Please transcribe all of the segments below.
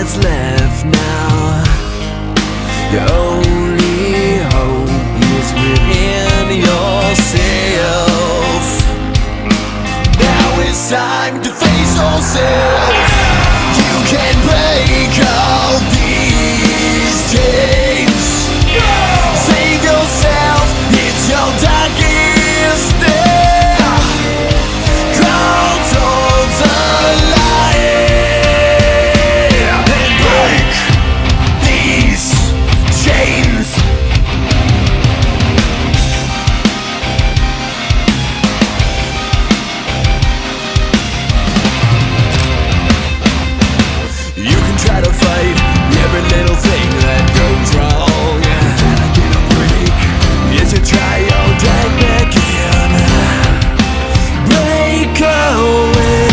what's left now. Your only hope is within yourself. Now it's time to face yourself. You can break all these chains. Save yourself, it's your darkest day. Crawl towards the light and break these chains. You can try to fight every little thing that goes wrong. Gotta get a break. It's a try your day back in. Break away.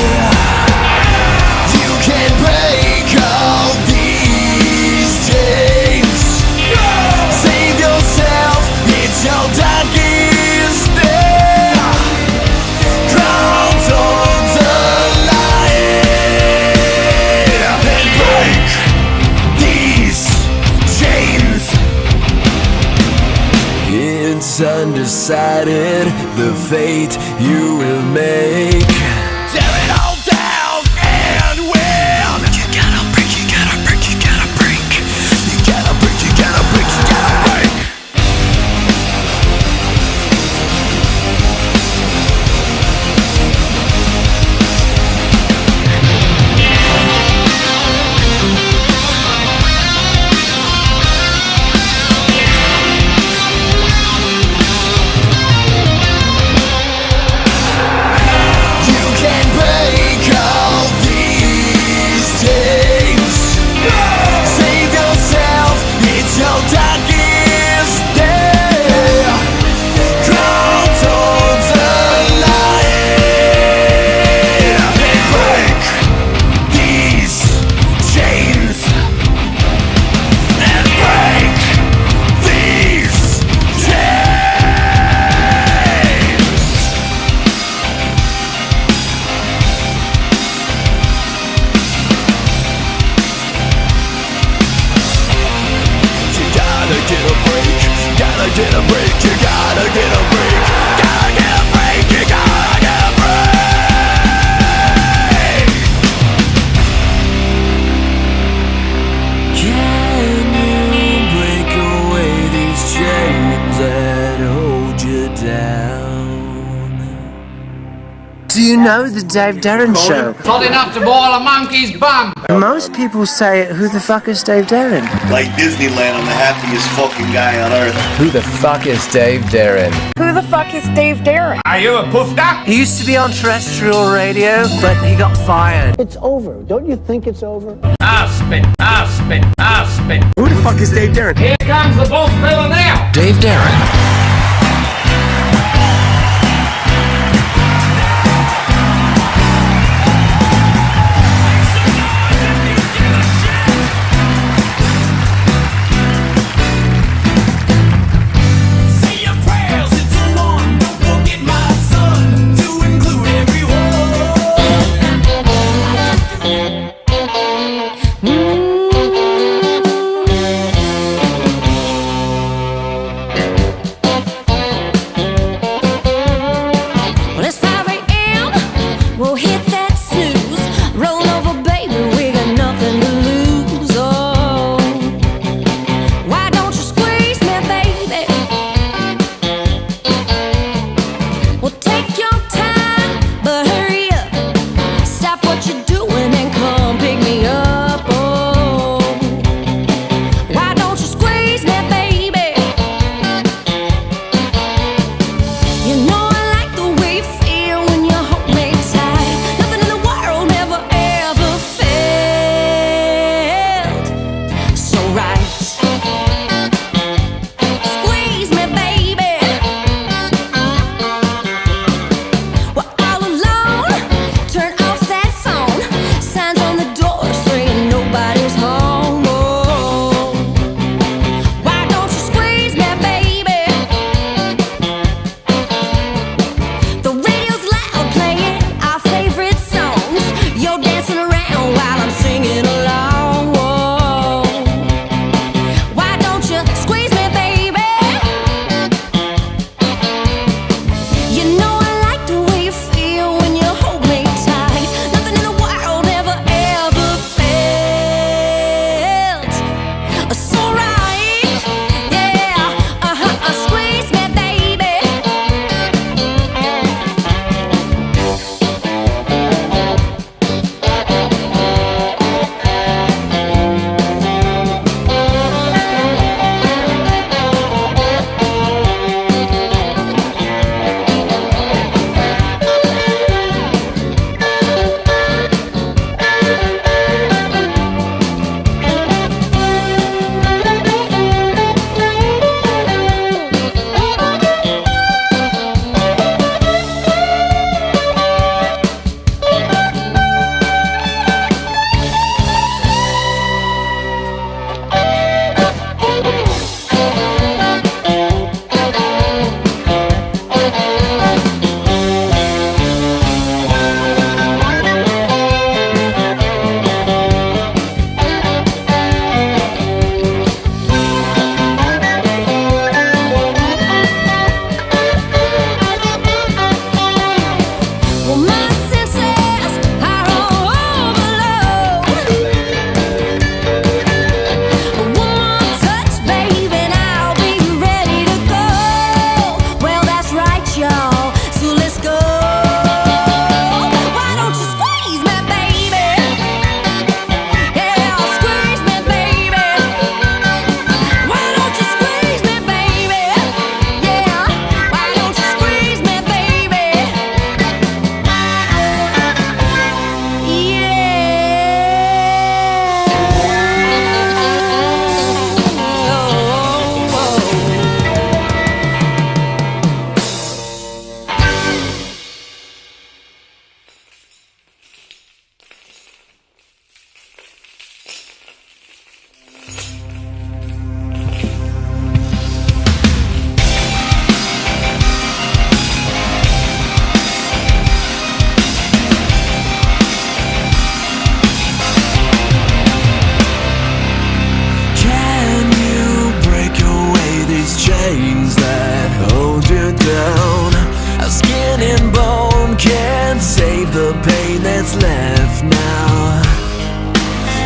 You can break all these chains. Save yourself, it's your darkest day. Crawl towards the light and break these chains. It's undecided, the fate you will make. Tear it all down and win. You gotta break, you gotta break, you gotta break. You gotta break, you gotta break, you gotta break. You can break all these chains. Save yourself, it's your darkest day. Crawl towards the light and break these chains. And break these chains. You gotta get a break, gotta get a break, you gotta get a break, gotta get a break, you gotta get a break. Can you break away these chains that hold you down? Do you know the Dave Darren Show? Not enough to boil a monkey's bum. Most people say, who the fuck is Dave Darren? Like Disneyland, I'm the happiest fucking guy on earth. Who the fuck is Dave Darren? Who the fuck is Dave Darren? Are you a puffed up? He used to be on terrestrial radio, but he got fired. It's over. Don't you think it's over? I'll spit, I'll spit, I'll spit. Who the fuck is Dave Darren? Here comes the boss fella now. Dave Darren.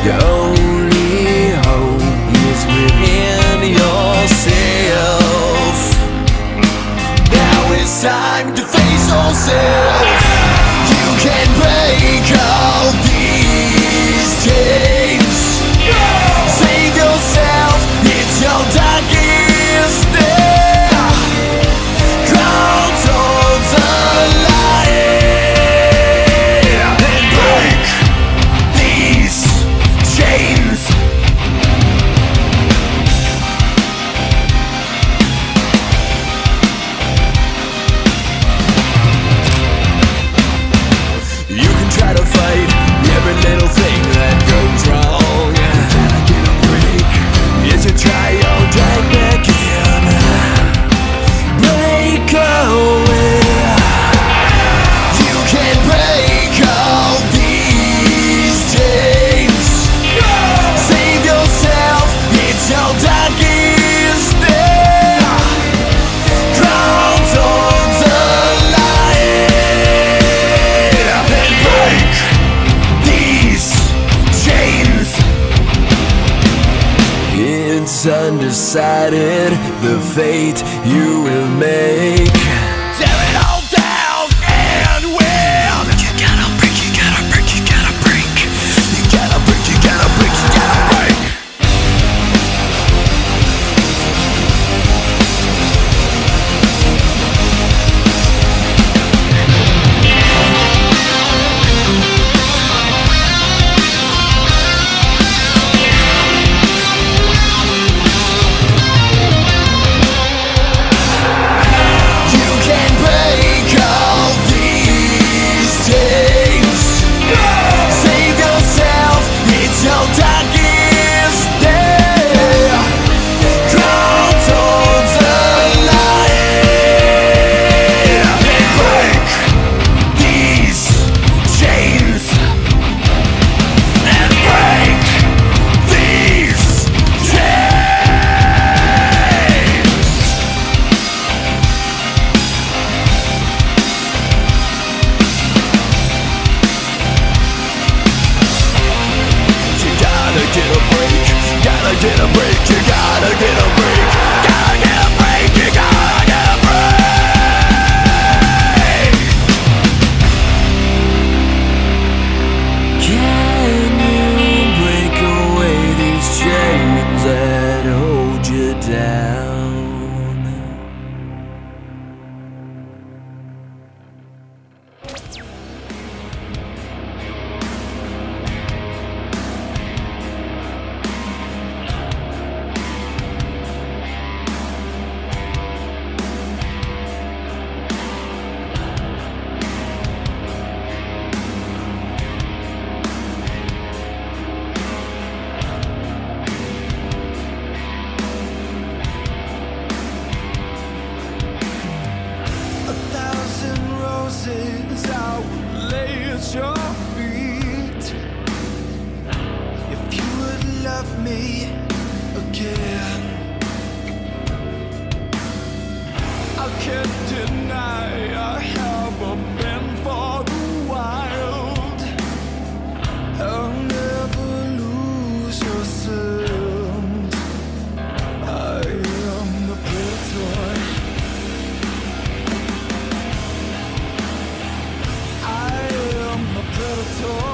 Your only hope is within yourself. Now it's time to face yourself. You can break all these chains. Save yourself, it's your darkest day. Crawl towards the light and break these chains. You can try to fight every little thing that goes wrong. Gotta get a break. Yes, you try your drag back in. Break away. You can break all these chains. Save yourself, it's your darkest day. Crawl towards the light and break these chains. It's undecided, the fate you will make. Tear it all down and win. You gotta break, you gotta break, you gotta break. You gotta break, you gotta break, you gotta break. You can break all these chains. Save yourself, it's your darkest day. Crawl towards the light and break these chains. And break these chains. You gotta get a break, gotta get a break, you gotta get a break, gotta get a break, you gotta get a break. Can you break away these chains that hold you down? A thousand roses I would lay at your feet if you would love me again. I can't deny I have a bend for the wild. I'll never lose your scent. I am the predator. I am a predator.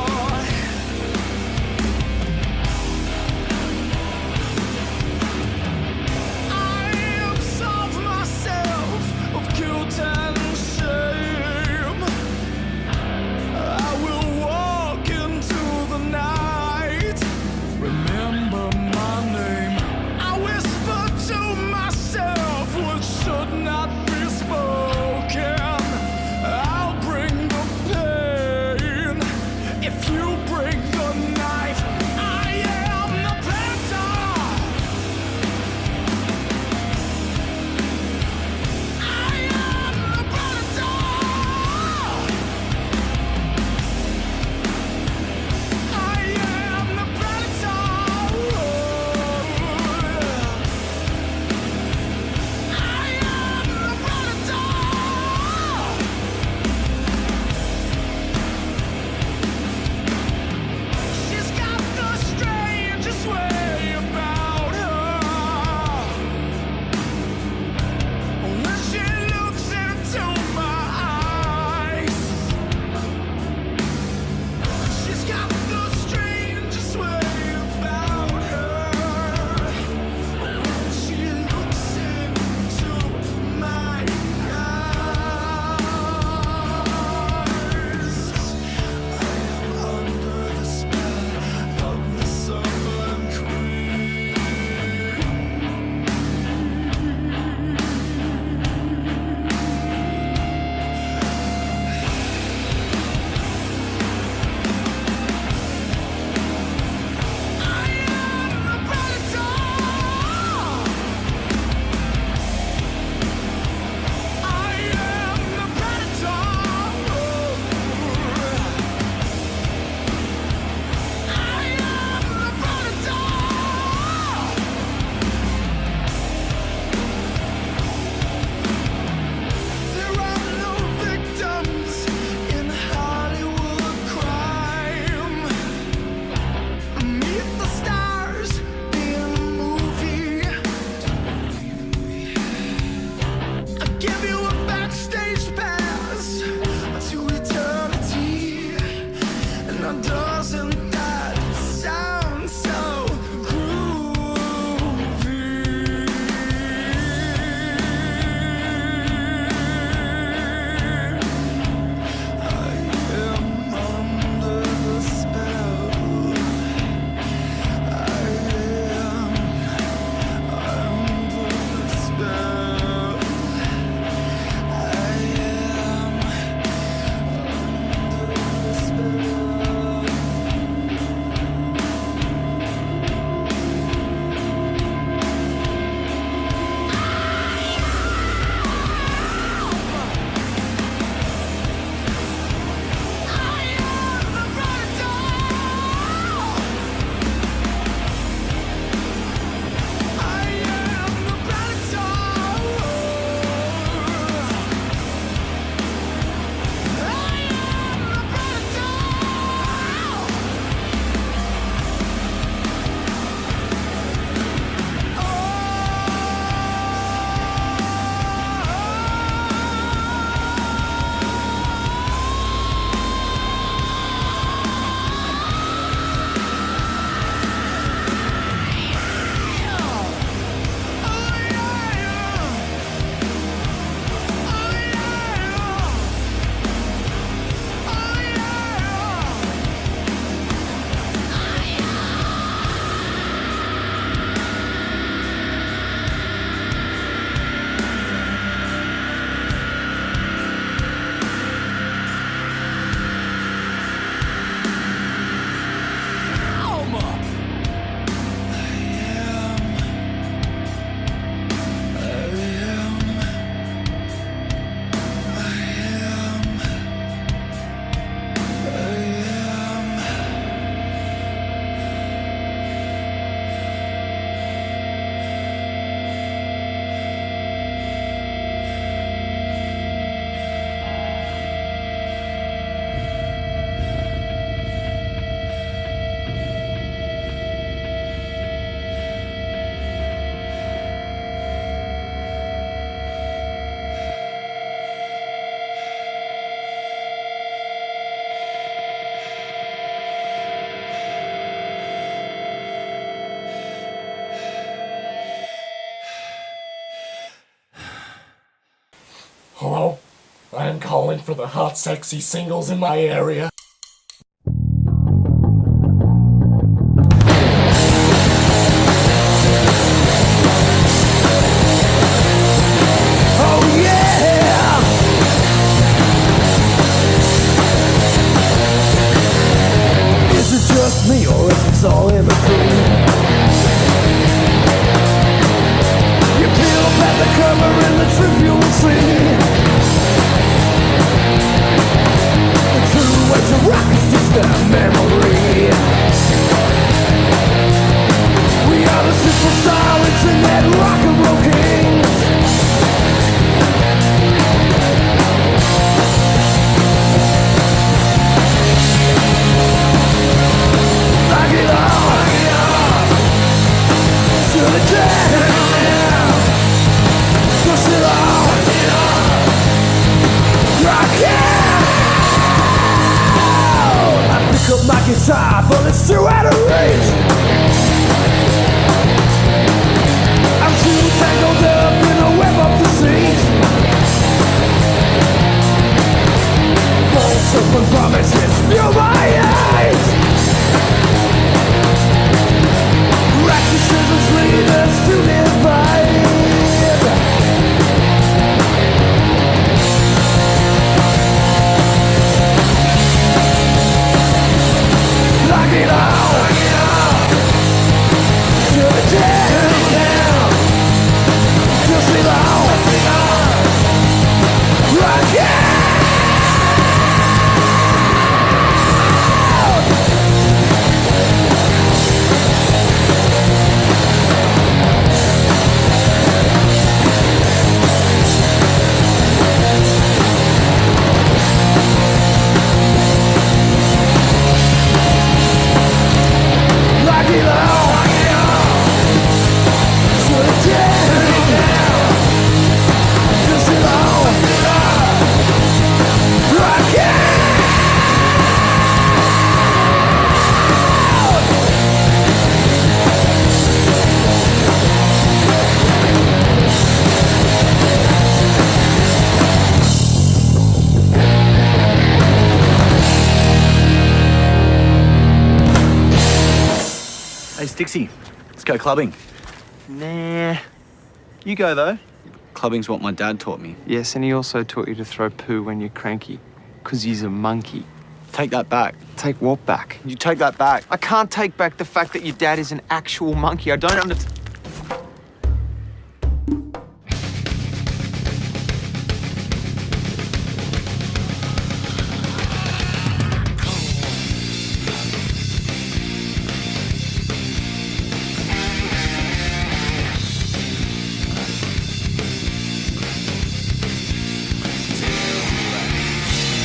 I'm calling for the hot, sexy singles in my area. Oh yeah! Is it just me or is it all in between? You peel back the cover in the trivial scene. The true way to rock is just a memory. We are the superstar internet rock and roll kings. Rock it on, till the dead. Push it on, rock it. I pick up my guitar, but it's too out of reach. I'm too tangled up in a web of deceit. False open promises fill my eyes. Righteousness lead us to divide. Lock it out, till the dead. Just leave out, rock it. Lock it out, till the dead. Just leave out, rock it. Hey, Stixie, let's go clubbing. Nah. You go, though. Clubbing's what my dad taught me. Yes, and he also taught you to throw poo when you're cranky. Because he's a monkey. Take that back. Take what back? You take that back. I can't take back the fact that your dad is an actual monkey. I don't understand.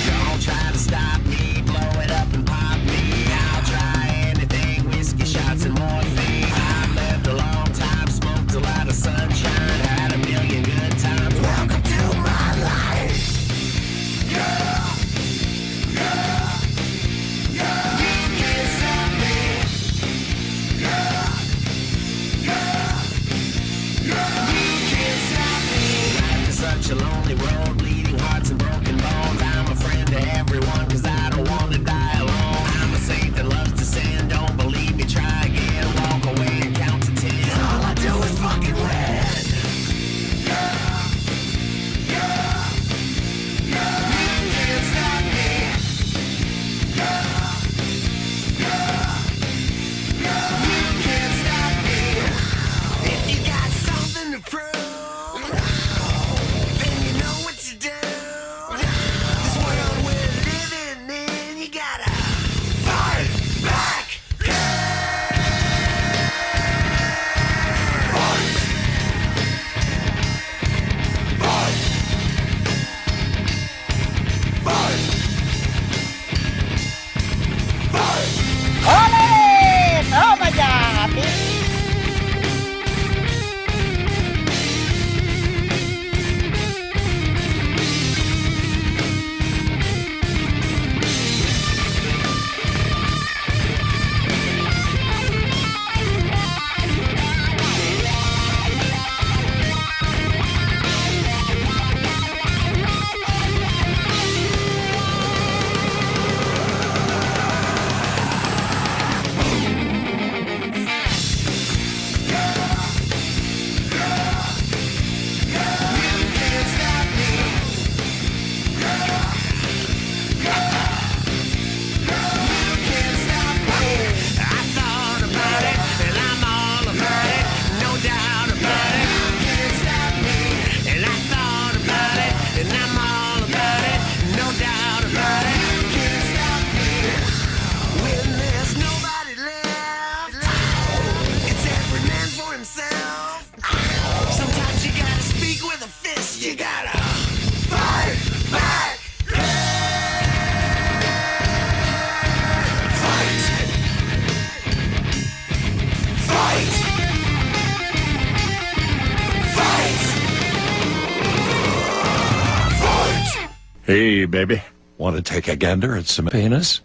Don't try to stop me, blow it up and pop me. I'll try anything, whiskey shots and morphine. I've lived a long Hey, baby. Want to take a gander at some penis?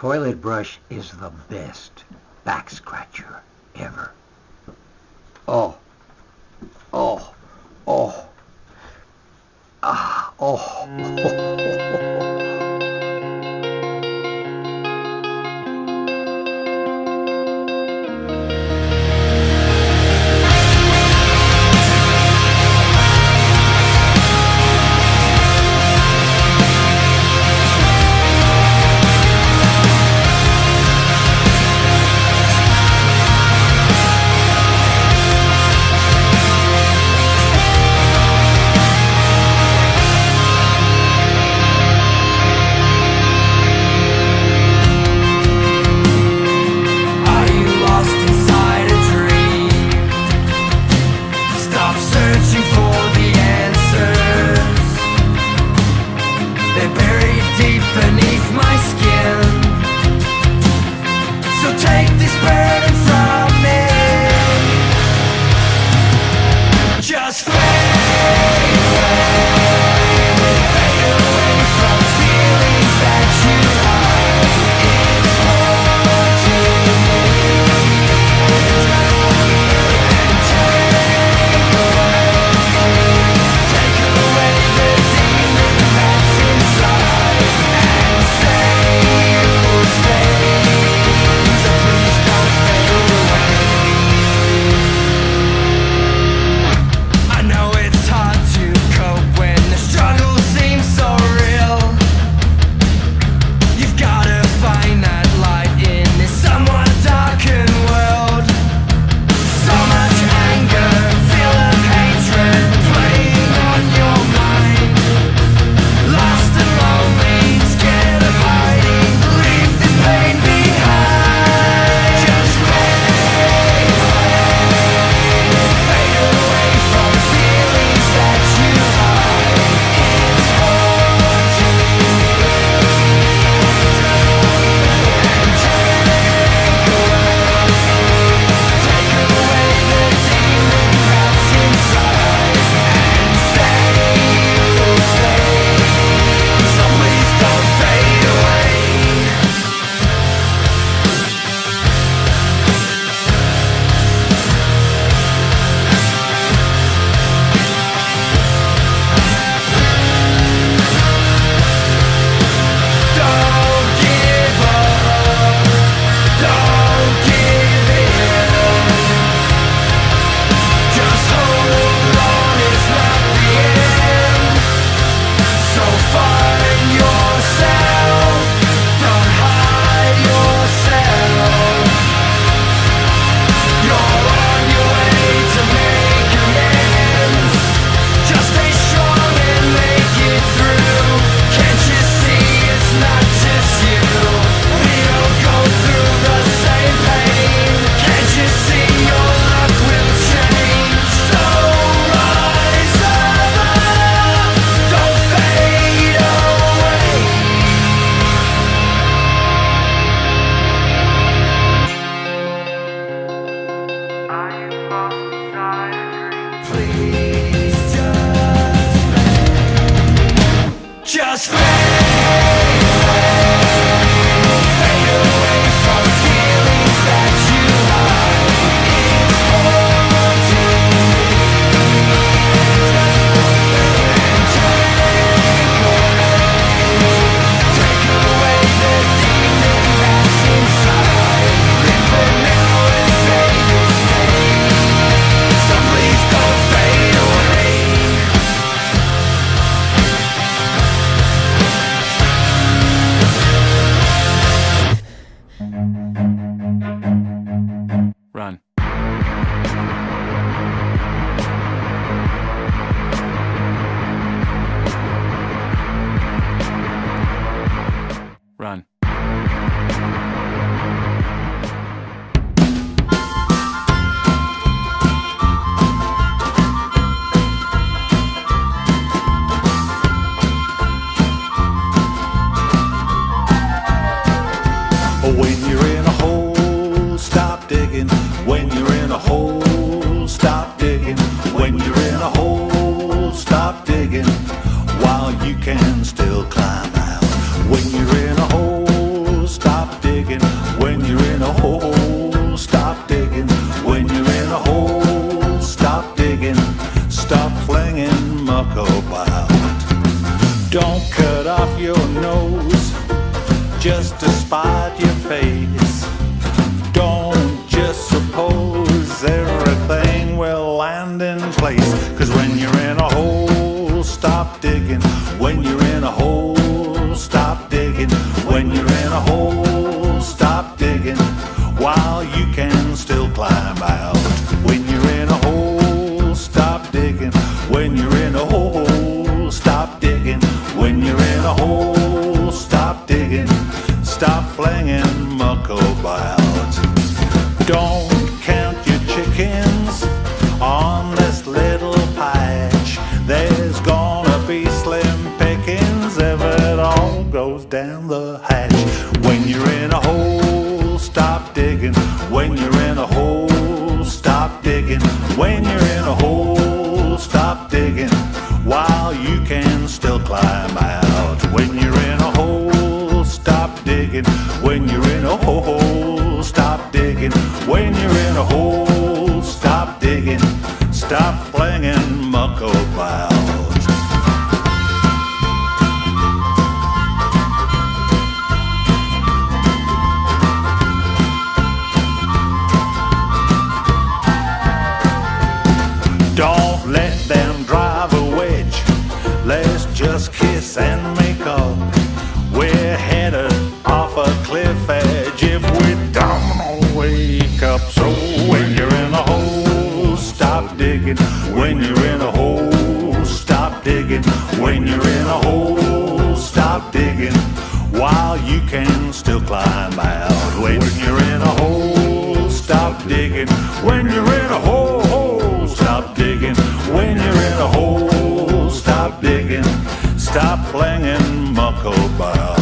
Toilet brush is the best back scratcher ever. Oh. Oh. Oh. Ah. Oh. Run. When you're in a hole, stop digging. When you're in a hole, stop digging. When you're in a hole, stop digging. While you can still climb out. When you're in a hole, stop digging. When you're in a hole, stop digging. When you're in a hole, stop digging. Stop flinging muck about. Don't cut off your nose just to spite your face. Don't just suppose everything will land in place. 'Cause when you're in a hole, stop digging. When you're in a hole, stop digging. When you're in a hole, stop digging. While you can still climb out. When you're in a hole, stop digging. When you're in a hole, stop digging. When you're in a hole, stop digging. Stop flinging muck about. Don't count your chickens on this little patch. There's gonna be slim pickings if it all goes down the hatch. When you're in a hole, stop digging. When you're in a hole, stop digging. When you're in a hole, stop digging. digging. When you're in a hole, stop digging while you can still climb out. When you're in a hole, stop digging. When you're in a hole, stop digging. When you're in a hole, stop digging. Stop flinging muck about.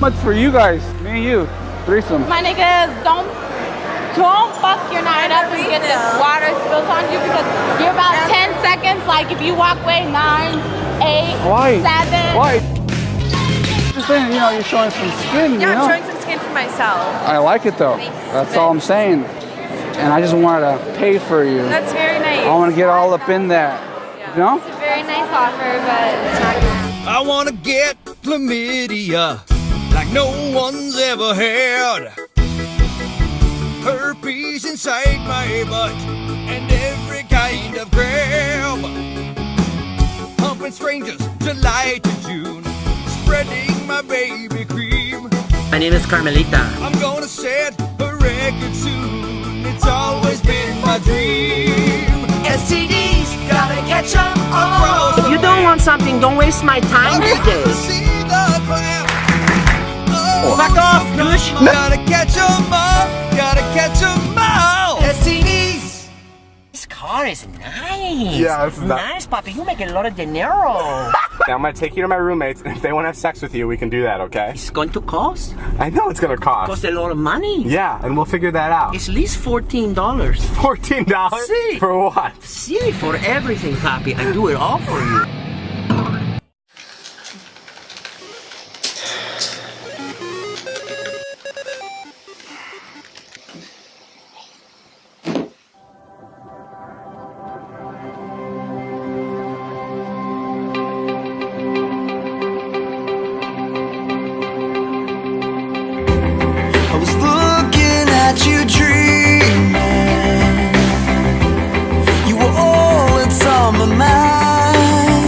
Much for you guys, me and you, threesome. My niggas, don't fuck your night up and get this water spilled on you because you're about 10 seconds. Like if you walk away 9, 8, Why? 7. Why? Just saying, you know, you're showing some skin. Yeah, you know? I'm showing some skin for myself. I like it though. That's all I'm saying. And I just wanted to pay for you. That's very nice. I want to get all up in that. Yeah. You know? It's a very nice offer, but it's not good. I wanna get chlamydia like no one's ever had. Herpes inside my butt and every kind of crab. Humping strangers July to June, spreading my baby cream. My name is Carmelita. I'm gonna set a record soon. It's always been my dream. STDs, gotta catch 'em all. If you don't want something, don't waste my time today. See the clap. Fuck off, douche. Gotta catch 'em all. Gotta catch 'em all. STDs. This car is nice. Yeah, it's nice, Papi. You make a lot of dinero. Now I'm gonna take you to my roommates, and if they want to have sex with you, we can do that, okay? It's going to cost. I know it's gonna cost. Cost a lot of money. Yeah, and we'll figure that out. It's at least $14. $14? See. For what? See, for everything, Papi. I do it all for you. I was looking at you dreaming. You were all that's on my mind.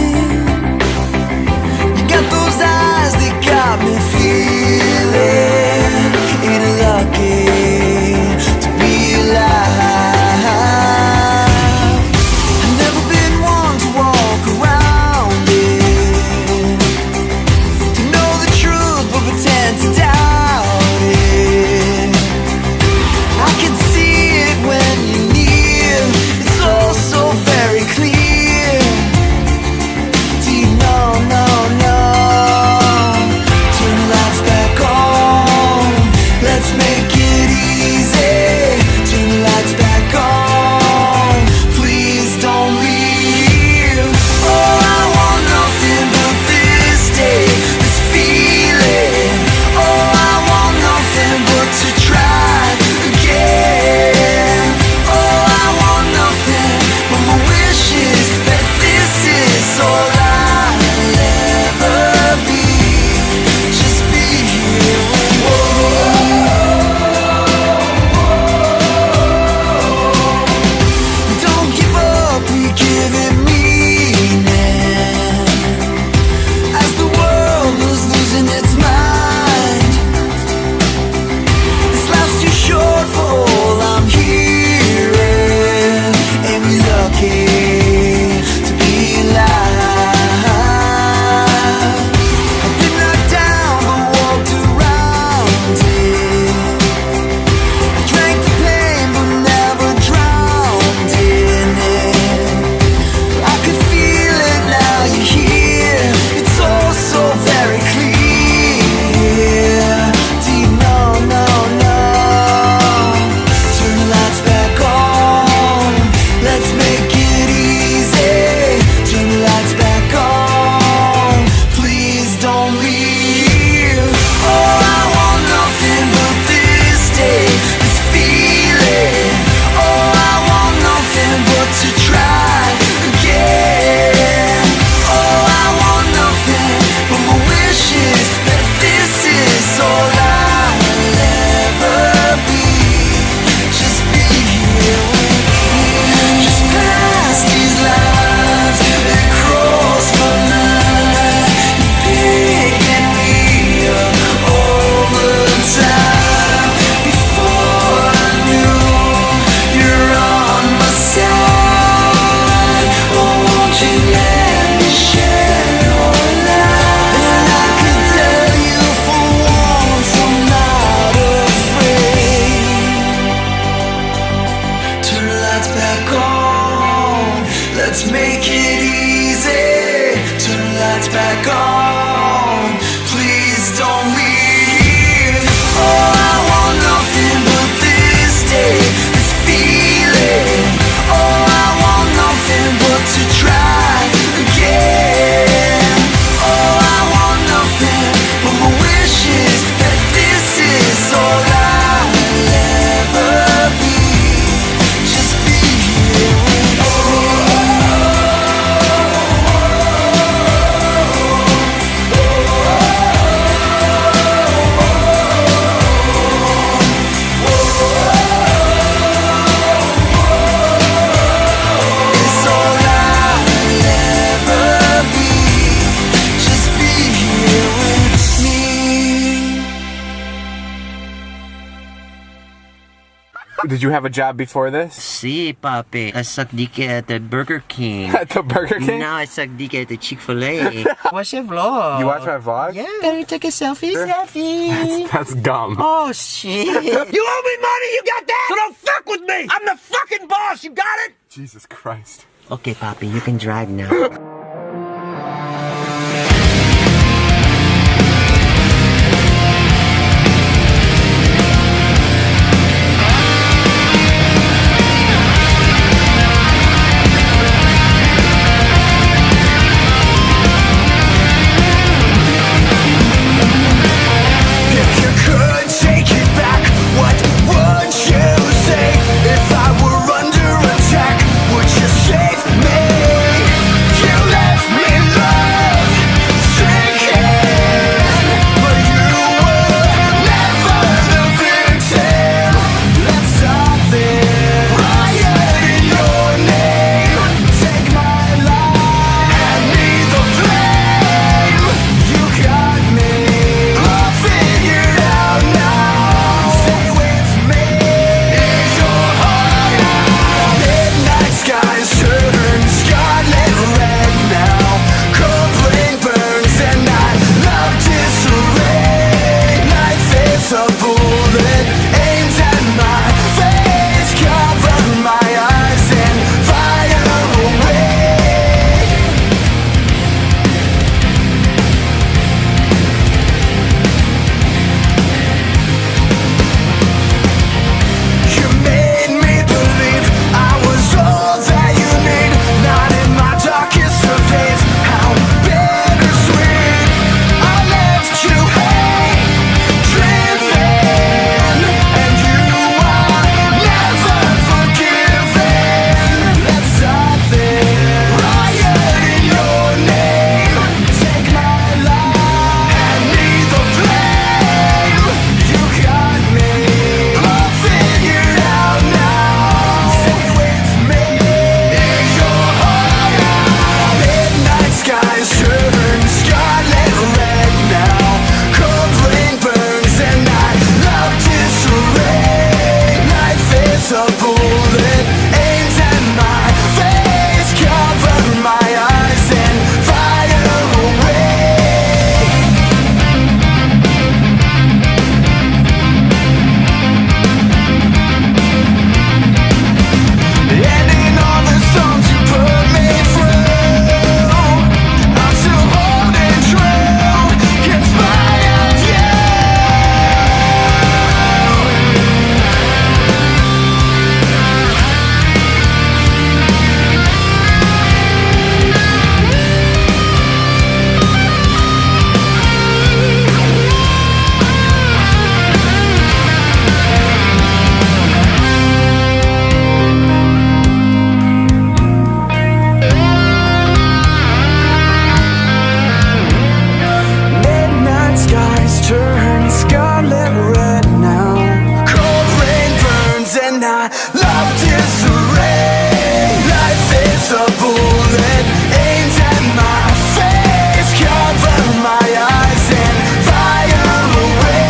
back on. Please don't leave. Oh, I want nothing but this day, this feeling. Oh, I want nothing but to try again. Oh, I want nothing but my wishes that this is all I'll ever be. Just be here with me. It's all I'll ever be. Just be here with me. Did you have a job before this? Si, papi. I suck dick at the Burger King. At the Burger King? Now I suck dick at the Chick-fil-A. Watch your vlog. You watch my vlog? Yeah. Can you take a selfie? Selfie. That's dumb. Oh, shit. You owe me money, you got that? So don't fuck with me! I'm the fucking boss, you got it? Jesus Christ. Okay, papi, you can drive now. If you could take it back, what would you say? If I were under attack, would you save me? You left me love sinking, but you were never the victim. Let's stop this riot in your name. Take my life, hand me the flame. You got me all figured out now. Stay with me in your heart now. Midnight skies turn scarlet red now. Cold rain burns and I love disarray. Life is a bullet aimed at my face. Cover my eyes and fire away. You made me believe I was all that you need. Not in my darkest of days. How bittersweet. I left you hate driven, and you are never forgiven. Let's stop this riot in your name. Take my life, hand me the flame. You got me all figured out now. Stay with me in your heart now. Midnight skies turn scarlet red now. Cold rain burns and I love disarray. Life is a bullet aimed at my face. Cover my eyes and fire away. Ending all the songs you put me through. I'm still holding true in spite of you. Midnight skies turn scarlet red now. Cold rain burns and I love disarray. Life is a bullet aimed at my face. Cover my eyes and fire away.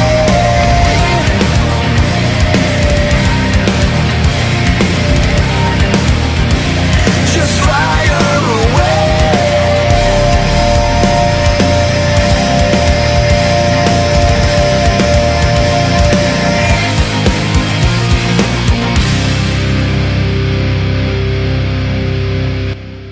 Just fire away.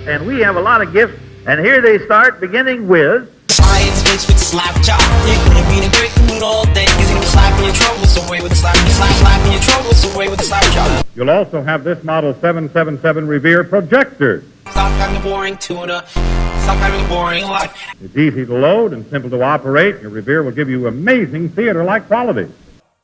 And we have a lot of gifts And here they start, beginning with... Science bitch with the slap chop. You're gonna be in a great mood all day. Cause you're slapping your troubles away with the slapping your troubles away with the slap chop. You'll also have this model 777 Revere projector. Stop having the boring tuna. Stop having the boring life. It's easy to load and simple to operate. Your Revere will give you amazing theater-like quality.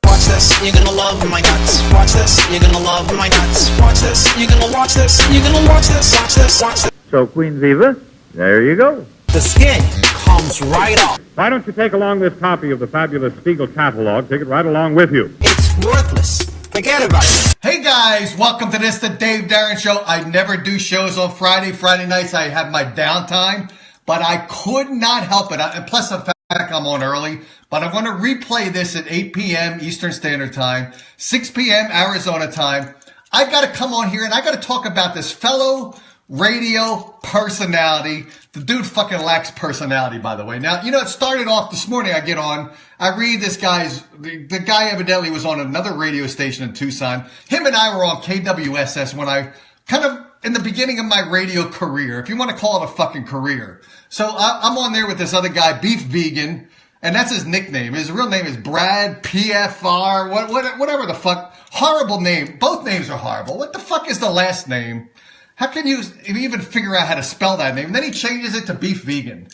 Watch this, you're gonna love my nuts. Watch this, you're gonna love my nuts. Watch this, you're gonna watch this. You're gonna watch this, watch this, watch this. So, Queen Viva, there you go. The skin comes right off. Why don't you take along this copy of the fabulous Spiegel catalog? Take it right along with you. It's worthless. Forget about it. Hey guys, welcome to the Dave Darren Show. I never do shows on Friday. Friday nights I have my downtime, but I could not help it. And plus the fact I'm on early, but I'm going to replay this at 8 p.m. Eastern Standard Time, 6 p.m. Arizona time. I got to come on here and I got to talk about this fellow radio personality. The dude fucking lacks personality, by the way. Now, you know, it started off this morning. I get on, I read this guy's, the guy evidently was on another radio station in Tucson. Him and I were on KWSS when I kind of, in the beginning of my radio career, if you want to call it a fucking career. So I'm on there with this other guy, Beef Vegan, and that's his nickname. His real name is Brad PFR, whatever the fuck. Horrible name. Both names are horrible. What the fuck is the last name? How can you even figure out how to spell that name? And then he changes it to Beef Vegan.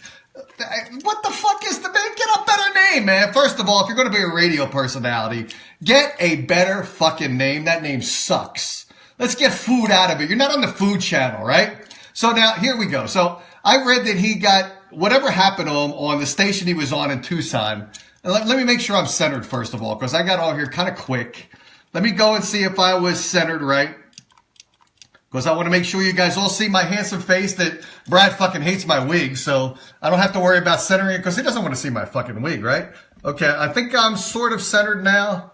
What the fuck is the man? Get a better name, man. First of all, if you're going to be a radio personality, get a better fucking name. That name sucks. Let's get food out of it. You're not on the Food Channel, right? So now, here we go. So I read that he got whatever happened to him on the station he was on in Tucson. And let me make sure I'm centered, first of all, because I got on here kind of quick. Let me go and see if I was centered right. Because I want to make sure you guys all see my handsome face that Brad fucking hates my wig, so I don't have to worry about centering it because he doesn't want to see my fucking wig, right? Okay, I think I'm sort of centered now.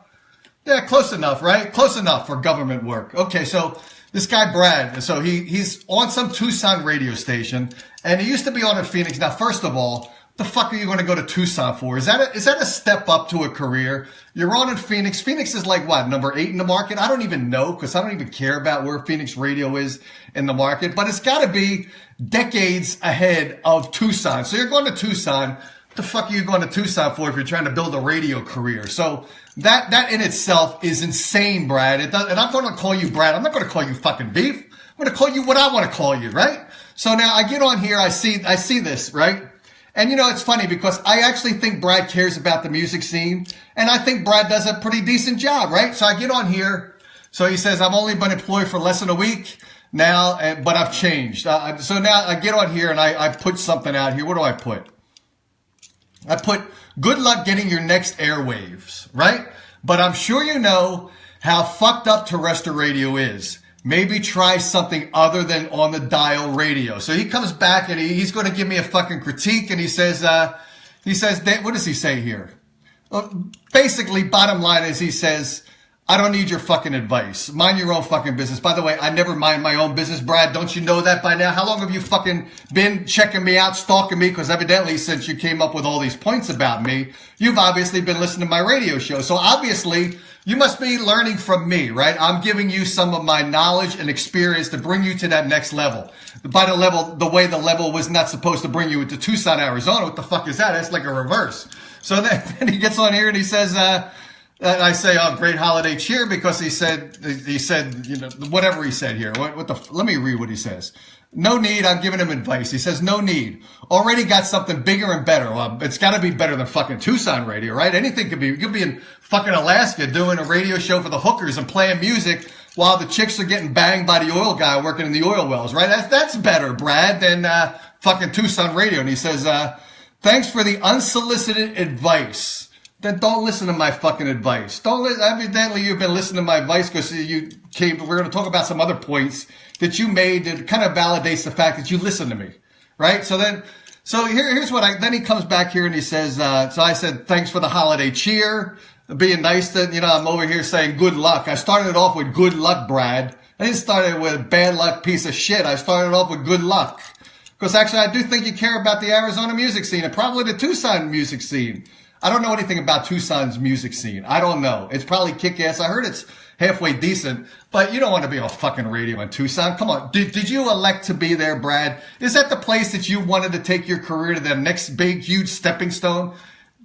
Yeah, close enough, right? Close enough for government work. Okay, so this guy Brad, so he's on some Tucson radio station, and he used to be on in Phoenix. Now, first of all, the fuck are you going to go to Tucson for? Is that a step up to a career? You're on in Phoenix. Phoenix is like what, number 8 in the market? I don't even know because I don't even care about where Phoenix radio is in the market. But it's got to be decades ahead of Tucson. So you're going to Tucson. What the fuck are you going to Tucson for if you're trying to build a radio career? So that in itself is insane, Brad. And I'm going to call you Brad. I'm not going to call you fucking Beef. I'm going to call you what I want to call you, right? So now I get on here. I see this, right? And, you know, it's funny because I actually think Brad cares about the music scene. And I think Brad does a pretty decent job, right? So I get on here. So he says, I've only been employed for less than a week now, but I've changed. So now I get on here and I put something out here. What do I put? I put, good luck getting your next airwaves, right? But I'm sure you know how fucked up terrestrial radio is. Maybe try something other than on the dial radio. So he comes back and he's going to give me a fucking critique. And he says, what does he say here? Well, basically, bottom line is he says, I don't need your fucking advice. Mind your own fucking business. By the way, I never mind my own business, Brad. Don't you know that by now? How long have you fucking been checking me out, stalking me? Because evidently, since you came up with all these points about me, you've obviously been listening to my radio show. So obviously, you must be learning from me, right? I'm giving you some of my knowledge and experience to bring you to that next level. By the way the level was not supposed to bring you into Tucson, Arizona. What the fuck is that? That's like a reverse. So then he gets on here and he says, I say, oh, great holiday cheer, because he said, you know, whatever he said here. Let me read what he says. No need. I'm giving him advice. He says, no need. Already got something bigger and better. Well, it's got to be better than fucking Tucson radio, right? Anything could be. You could be in fucking Alaska doing a radio show for the hookers and playing music while the chicks are getting banged by the oil guy working in the oil wells, right? That's better, Brad, than fucking Tucson radio. And he says, thanks for the unsolicited advice. Then don't listen to my fucking advice. Evidently, you've been listening to my advice because we're going to talk about some other points that you made that kind of validates the fact that you listen to me, right? So here's what then he comes back here and he says, so I said, thanks for the holiday cheer, being nice to, you know, I'm over here saying good luck. I started it off with good luck, Brad. I didn't start it with bad luck piece of shit. I started off with good luck. Because actually, I do think you care about the Arizona music scene and probably the Tucson music scene. I don't know anything about Tucson's music scene. I don't know. It's probably kick-ass. I heard it's halfway decent, but you don't want to be on fucking radio in Tucson. Come on. Did you elect to be there, Brad? Is that the place that you wanted to take your career to the next big, huge stepping stone?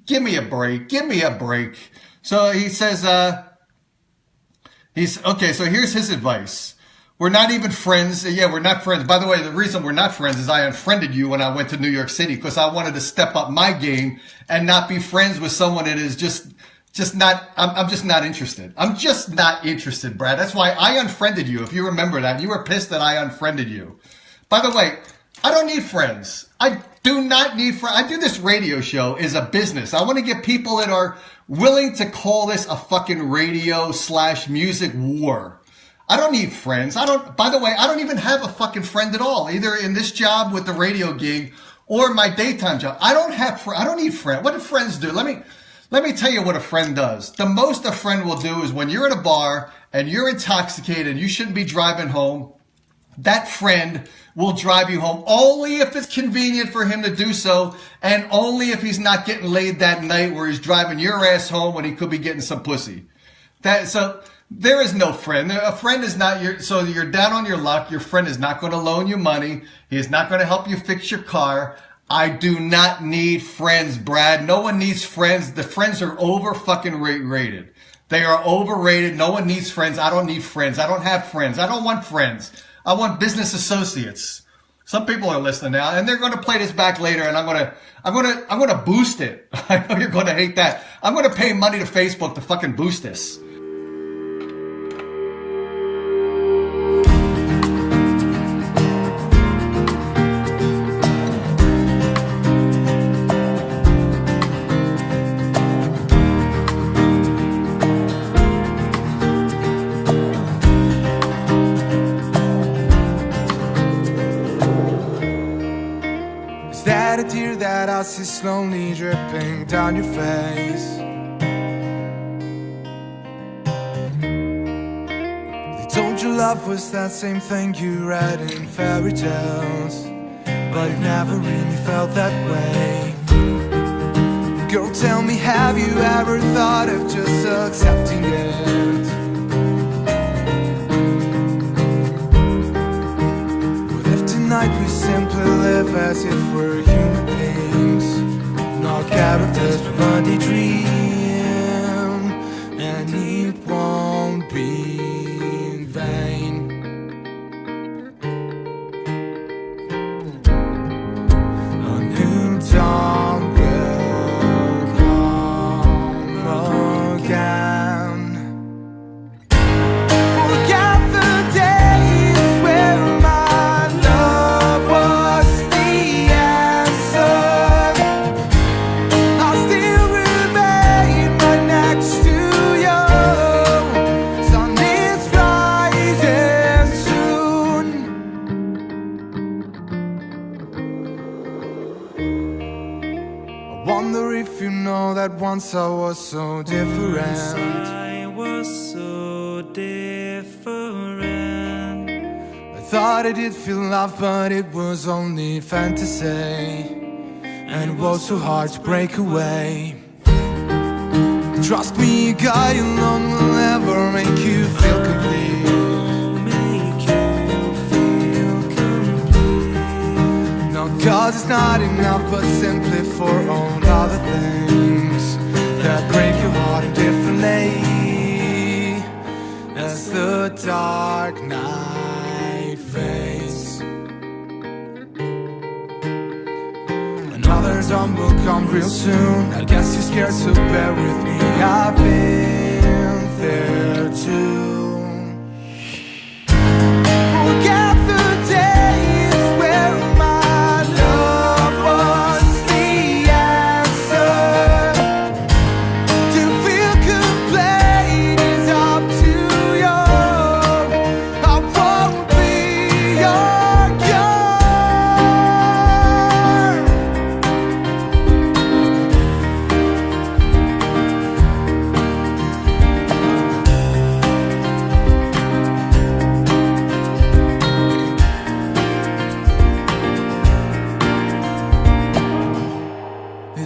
Give me a break. Give me a break. So he says, okay, so here's his advice. We're not even friends. Yeah, we're not friends. By the way, the reason we're not friends is I unfriended you when I went to New York City because I wanted to step up my game and not be friends with someone that is just not, I'm just not interested. I'm just not interested, Brad. That's why I unfriended you. If you remember that, you were pissed that I unfriended you. By the way, I don't need friends. I do not need friends. I do this radio show as a business. I want to get people that are willing to call this a fucking radio/music war. I don't need friends. By the way, I don't even have a fucking friend at all, either in this job with the radio gig or my daytime job. I don't need friends. What do friends do? Let me tell you what a friend does. The most a friend will do is when you're at a bar and you're intoxicated and you shouldn't be driving home, that friend will drive you home only if it's convenient for him to do so and only if he's not getting laid that night where he's driving your ass home when he could be getting some pussy. So there is no friend. A friend is not so you're down on your luck. Your friend is not going to loan you money. He is not going to help you fix your car. I do not need friends, Brad. No one needs friends. The friends are over fucking rated. They are overrated. No one needs friends. I don't need friends. I don't have friends. I don't want friends. I want business associates. Some people are listening now, and they're going to play this back later, and I'm going to boost it. I know you're going to hate that. I'm going to pay money to Facebook to fucking boost this. That I see slowly dripping down your face. They told you love was that same thing you read in fairy tales, but you've never really felt that way. Girl, tell me, have you ever thought of just accepting it? What if tonight we simply live as if we're human beings, not characters but a dream, and it won't be in vain. A new dawn will come again. Forget the days where my love was the answer. I'll still remain right next to you. Sun is rising soon. I wonder if you know that once I was so different. I was so different. I thought I did feel love, but it was only fantasy, and it was so hard to break away. Trust me, a guy alone will never make you feel complete. Not 'cause it's not enough, but simply for all other things that break your heart indifferently as the dark night fades. Another dawn will come real soon. I guess you're scared, so bear with me. I've been there too. Forget the days where my love was the answer. To feel complete is up to you. I won't be your cure.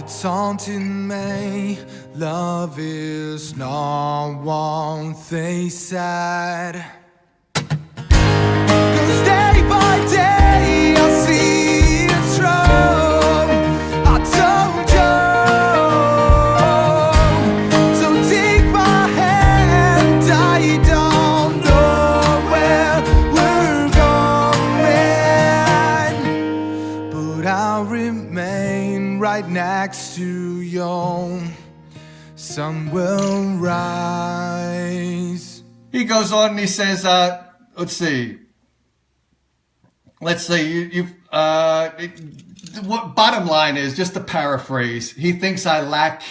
it's haunting me. Love is not what they said. 'Cause day by day I see it's wrong. I told you. So take my hand, I don't know where we're going, but I'll remain right next to you. Sun will rise. He goes on and he says, let's see. What bottom line is, just to paraphrase, he thinks I lack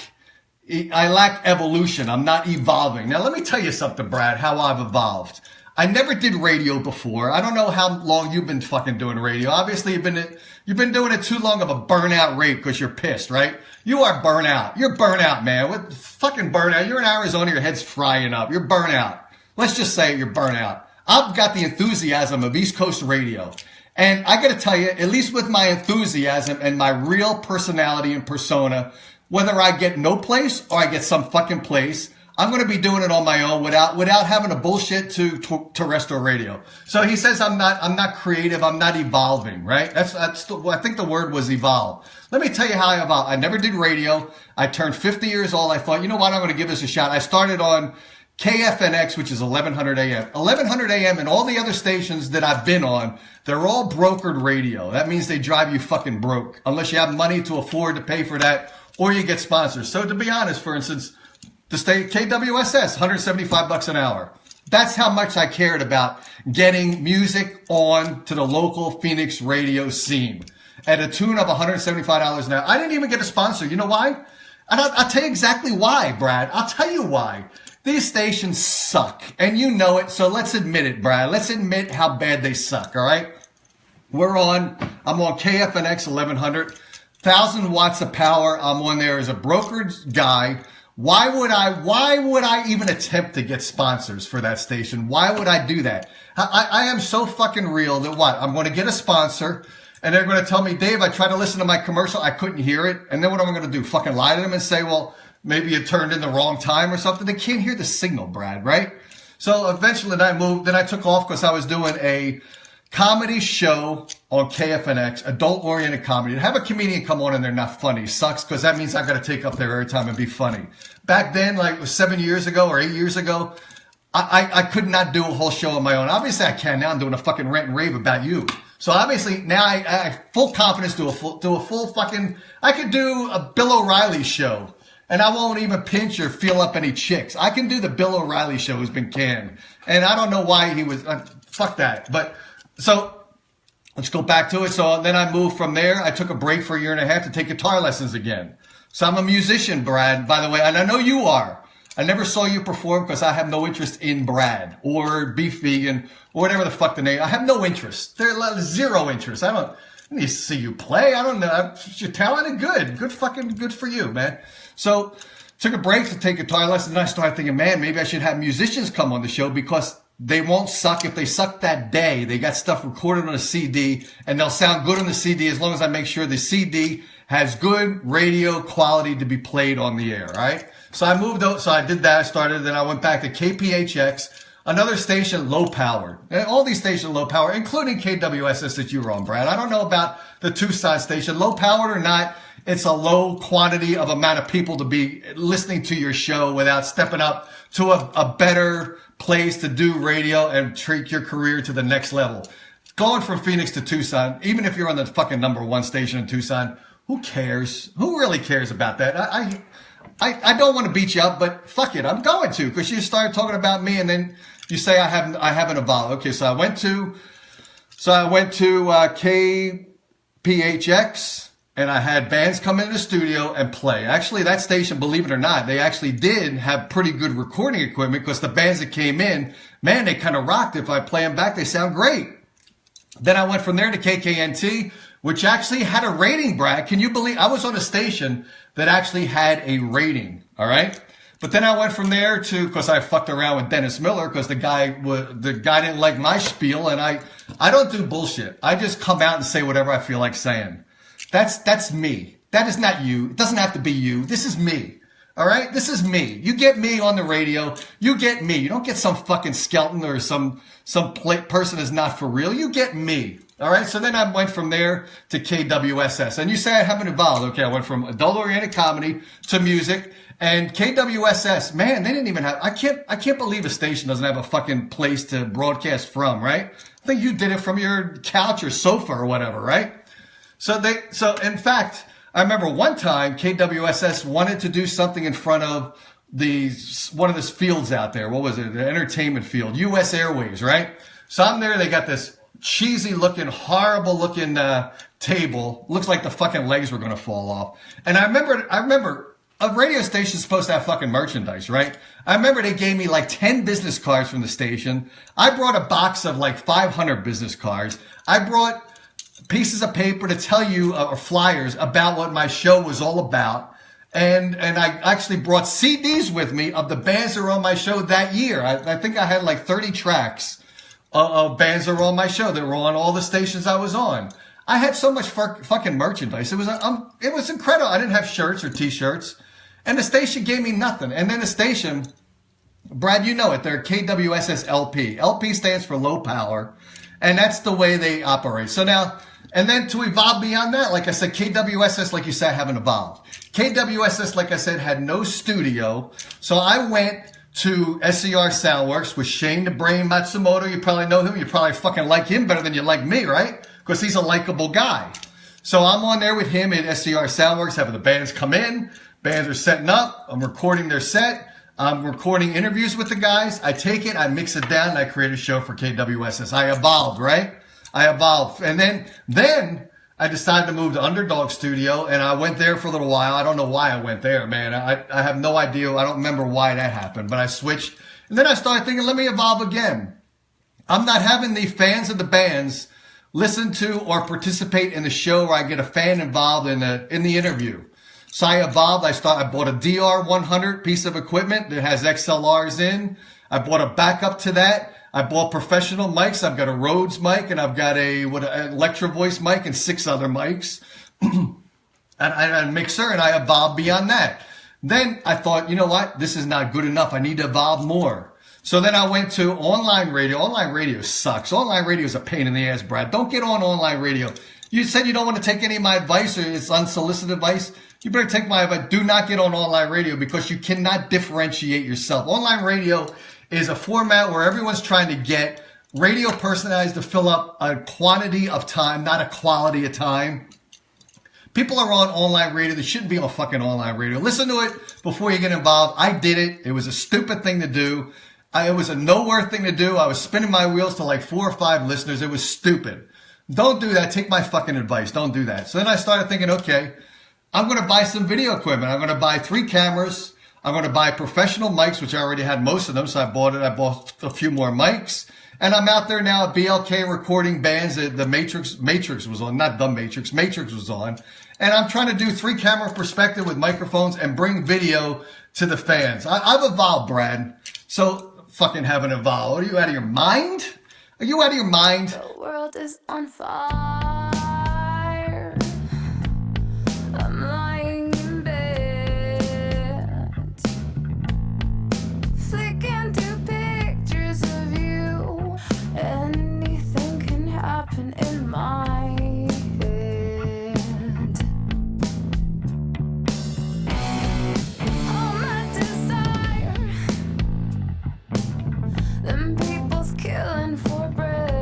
evolution. I'm not evolving. Now, let me tell you something, Brad, how I've evolved. I never did radio before. I don't know how long you've been fucking doing radio. Obviously, you've been doing it too long of a burnout rate because you're pissed, right? You are burnout. You're burnout, man. What fucking burnout? You're in Arizona, your head's frying up. You're burnout. Let's just say you're burnout. I've got the enthusiasm of East Coast radio. And I got to tell you, at least with my enthusiasm and my real personality and persona, whether I get no place or I get some fucking place, I'm going to be doing it on my own without having to bullshit to terrestrial radio. So he says I'm not creative. I'm not evolving, right? I think the word was evolve. Let me tell you how I evolved. I never did radio. I turned 50 years old. I thought, you know what? I'm going to give this a shot. I started on KFNX, which is 1100 AM. 1100 AM and all the other stations that I've been on, they're all brokered radio. That means they drive you fucking broke unless you have money to afford to pay for that or you get sponsors. So to be honest, for instance, the state KWSS, $175 an hour. That's how much I cared about getting music on to the local Phoenix radio scene at a tune of $175 an hour. I didn't even get a sponsor. You know why? And I'll tell you exactly why, Brad. I'll tell you why. These stations suck, and you know it, so let's admit it, Brad. Let's admit how bad they suck, all right? I'm on KFNX 1100, 1,000 watts of power. I'm on there as a brokerage guy. Why would I even attempt to get sponsors for that station? Why would I do that? I am so fucking real that I'm going to get a sponsor, and they're going to tell me, Dave, I tried to listen to my commercial, I couldn't hear it, and then what am I going to do? Fucking lie to them and say, well, maybe it turned in the wrong time or something. They can't hear the signal, Brad, right? So eventually I moved. Then I took off because I was doing a comedy show on KFNX, adult-oriented comedy. To have a comedian come on and they're not funny sucks because that means I got to take up their airtime and be funny. Back then, like it was 7 years ago or 8 years ago, I could not do a whole show on my own. Obviously I can now. I'm doing a fucking rant and rave about you. So obviously now I have full confidence to a full fucking, I could do a Bill O'Reilly show. And I won't even pinch or feel up any chicks. I can do the Bill O'Reilly show who's been canned. And I don't know why he was, fuck that. But, so, let's go back to it. So then I moved from there. I took a break for a year and a half to take guitar lessons again. So I'm a musician, Brad, by the way. And I know you are. I never saw you perform because I have no interest in Brad or Beef Vegan or whatever the fuck the name. I have no interest. There's zero interest. I need to see you play. I don't know. You're talented. Good for you, man. So took a break to take guitar lessons, and I started thinking, man, maybe I should have musicians come on the show because they won't suck. If they suck that day, they got stuff recorded on a CD, and they'll sound good on the CD as long as I make sure the CD has good radio quality to be played on the air, right? So I moved out, so I did that, I started, then I went back to KPHX, another station, low power. All these stations low power, including KWSS that you were on, Brad. I don't know about the Tucson station, low powered or not. It's a low quantity of amount of people to be listening to your show without stepping up to a better place to do radio and take your career to the next level. Going from Phoenix to Tucson, even if you're on the fucking #1 station in Tucson, who cares? Who really cares about that? I don't want to beat you up, but fuck it, I'm going to, because you start talking about me and then you say I haven't evolved. Okay, so I went to KPHX. And I had bands come into the studio and play. Actually, that station, believe it or not, they actually did have pretty good recording equipment because the bands that came in, man, they kind of rocked. If I play them back, they sound great. Then I went from there to KKNT, which actually had a rating, Brad. Can you believe I was on a station that actually had a rating, all right? But then I went from there to, because I fucked around with Dennis Miller because the guy didn't like my spiel, and I don't do bullshit. I just come out and say whatever I feel like saying. That's me. That is not you. It doesn't have to be you. This is me. All right? This is me. You get me on the radio. You get me. You don't get some fucking skeleton or some person is not for real. You get me. All right? So then I went from there to KWSS. And you say I haven't evolved. Okay, I went from adult-oriented comedy to music. And KWSS, man, they didn't even have, I can't believe a station doesn't have a fucking place to broadcast from, right? I think you did it from your couch or sofa or whatever, right? So in fact, I remember one time KWSS wanted to do something in front of one of these fields out there. What was it? The entertainment field, US Airways, right? So I'm there. They got this cheesy looking, horrible looking table. Looks like the fucking legs were going to fall off. And I remember a radio station is supposed to have fucking merchandise, right? I remember they gave me like 10 business cards from the station. I brought a box of like 500 business cards. I brought pieces of paper to tell you, or flyers about what my show was all about. And I actually brought CDs with me of the bands that were on my show that year. I think I had like 30 tracks of bands that were on my show that were on all the stations I was on. I had so much fucking merchandise. It was incredible. I didn't have shirts or t-shirts. And the station gave me nothing. And then the station, Brad, you know it, they're KWSS LP. LP stands for low power. And that's the way they operate. So now, and then to evolve beyond that, like I said, KWSS, like you said, haven't evolved. KWSS, like I said, had no studio. So I went to SCR Soundworks with Shane the Brain Matsumoto. You probably know him. You probably fucking like him better than you like me, right? Because he's a likable guy. So I'm on there with him at SCR Soundworks, having the bands come in. Bands are setting up. I'm recording their set. I'm recording interviews with the guys. I take it, I mix it down, and I create a show for KWSS. I evolved, right? I evolved. And then I decided to move to Underdog Studio, and I went there for a little while. I don't know why I went there, man. I have no idea. I don't remember why that happened, but I switched. And then I started thinking, let me evolve again. I'm not having the fans of the bands listen to or participate in the show where I get a fan involved in the interview. So I evolved. I bought a DR100 piece of equipment that has XLRs in. I bought a backup to that. I bought professional mics. I've got a Rhodes mic and I've got an Electro Voice mic and 6 other mics. and a mixer, and I evolved beyond that. Then I thought, you know what? This is not good enough. I need to evolve more. So then I went to online radio. Online radio sucks. Online radio is a pain in the ass, Brad. Don't get on online radio. You said you don't want to take any of my advice, or it's unsolicited advice. You better take my advice. Do not get on online radio because you cannot differentiate yourself. Online radio is a format where everyone's trying to get radio personalities to fill up a quantity of time, not a quality of time. People are on online radio. They shouldn't be on fucking online radio. Listen to it before you get involved. I did it. It was a stupid thing to do. It was a nowhere thing to do. I was spinning my wheels to like 4 or 5 listeners. It was stupid. Don't do that. Take my fucking advice. Don't do that. So then I started thinking, okay, I'm going to buy some video equipment. I'm going to buy 3 cameras. I'm going to buy professional mics, which I already had most of them. So I bought it. I bought a few more mics. And I'm out there now at BLK recording bands that the Matrix was on. Not the Matrix. Matrix was on. And I'm trying to do 3 camera perspective with microphones and bring video to the fans. I've evolved, Brad. So fucking haven't evolved. Are you out of your mind? Are you out of your mind? The world is on fire. I'm lying in bed, flicking through pictures of you. Anything can happen in my head. All my desire, them people's killing for bread.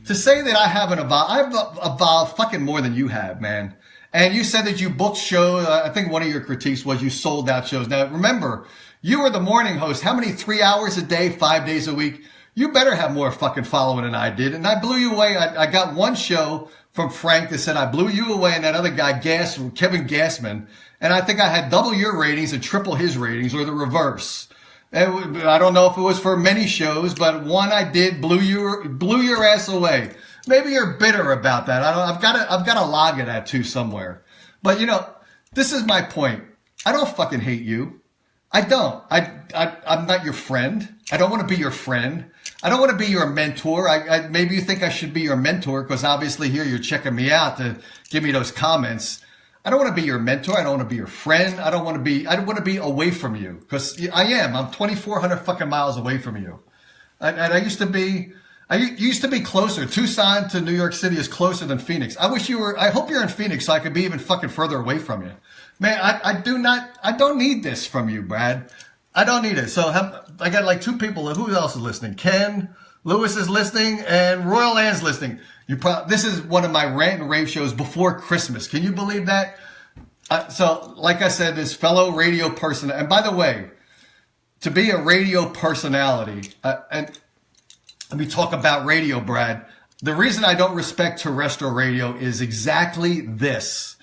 To say that I haven't evolved, I've evolved fucking more than you have, man. And you said that you booked shows. I think one of your critiques was you sold out shows. Now, remember, you were the morning host. How many 3 hours a day, 5 days a week? You better have more fucking following than I did. And I blew you away. I got one show from Frank that said I blew you away, and that other guy, Kevin Gassman. And I think I had double your ratings and triple his ratings, or the reverse. I don't know if it was for many shows, but one I did blew your ass away. Maybe you're bitter about that. I've got to log it at too somewhere. But you know, this is my point. I don't fucking hate you. I don't. I'm not your friend. I don't want to be your friend. I don't want to be your mentor. Maybe you think I should be your mentor because obviously here you're checking me out to give me those comments. I don't want to be your mentor. I don't want to be your friend. I want to be away from you because I am. I'm 2,400 fucking miles away from you. And I used to be closer. Tucson to New York City is closer than Phoenix. I hope you're in Phoenix so I could be even fucking further away from you. Man, I don't need this from you, Brad. I don't need it. So I got like 2 people. Who else is listening? Ken Lewis is listening and Royal Ann's listening. This is one of my rant and rave shows before Christmas. Can you believe that? So like I said, this fellow radio person, and by the way, to be a radio personality, and let me talk about radio, Brad. The reason I don't respect terrestrial radio is exactly this.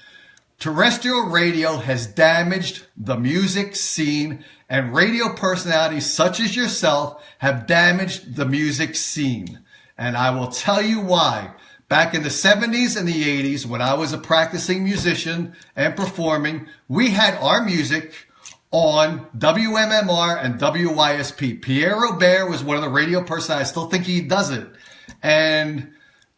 Terrestrial radio has damaged the music scene, and radio personalities such as yourself have damaged the music scene. And I will tell you why. Back in the 70s and the 80s, when I was a practicing musician and performing, we had our music on WMMR and WYSP. Pierre Robert was one of the radio personalities. I still think he does it. And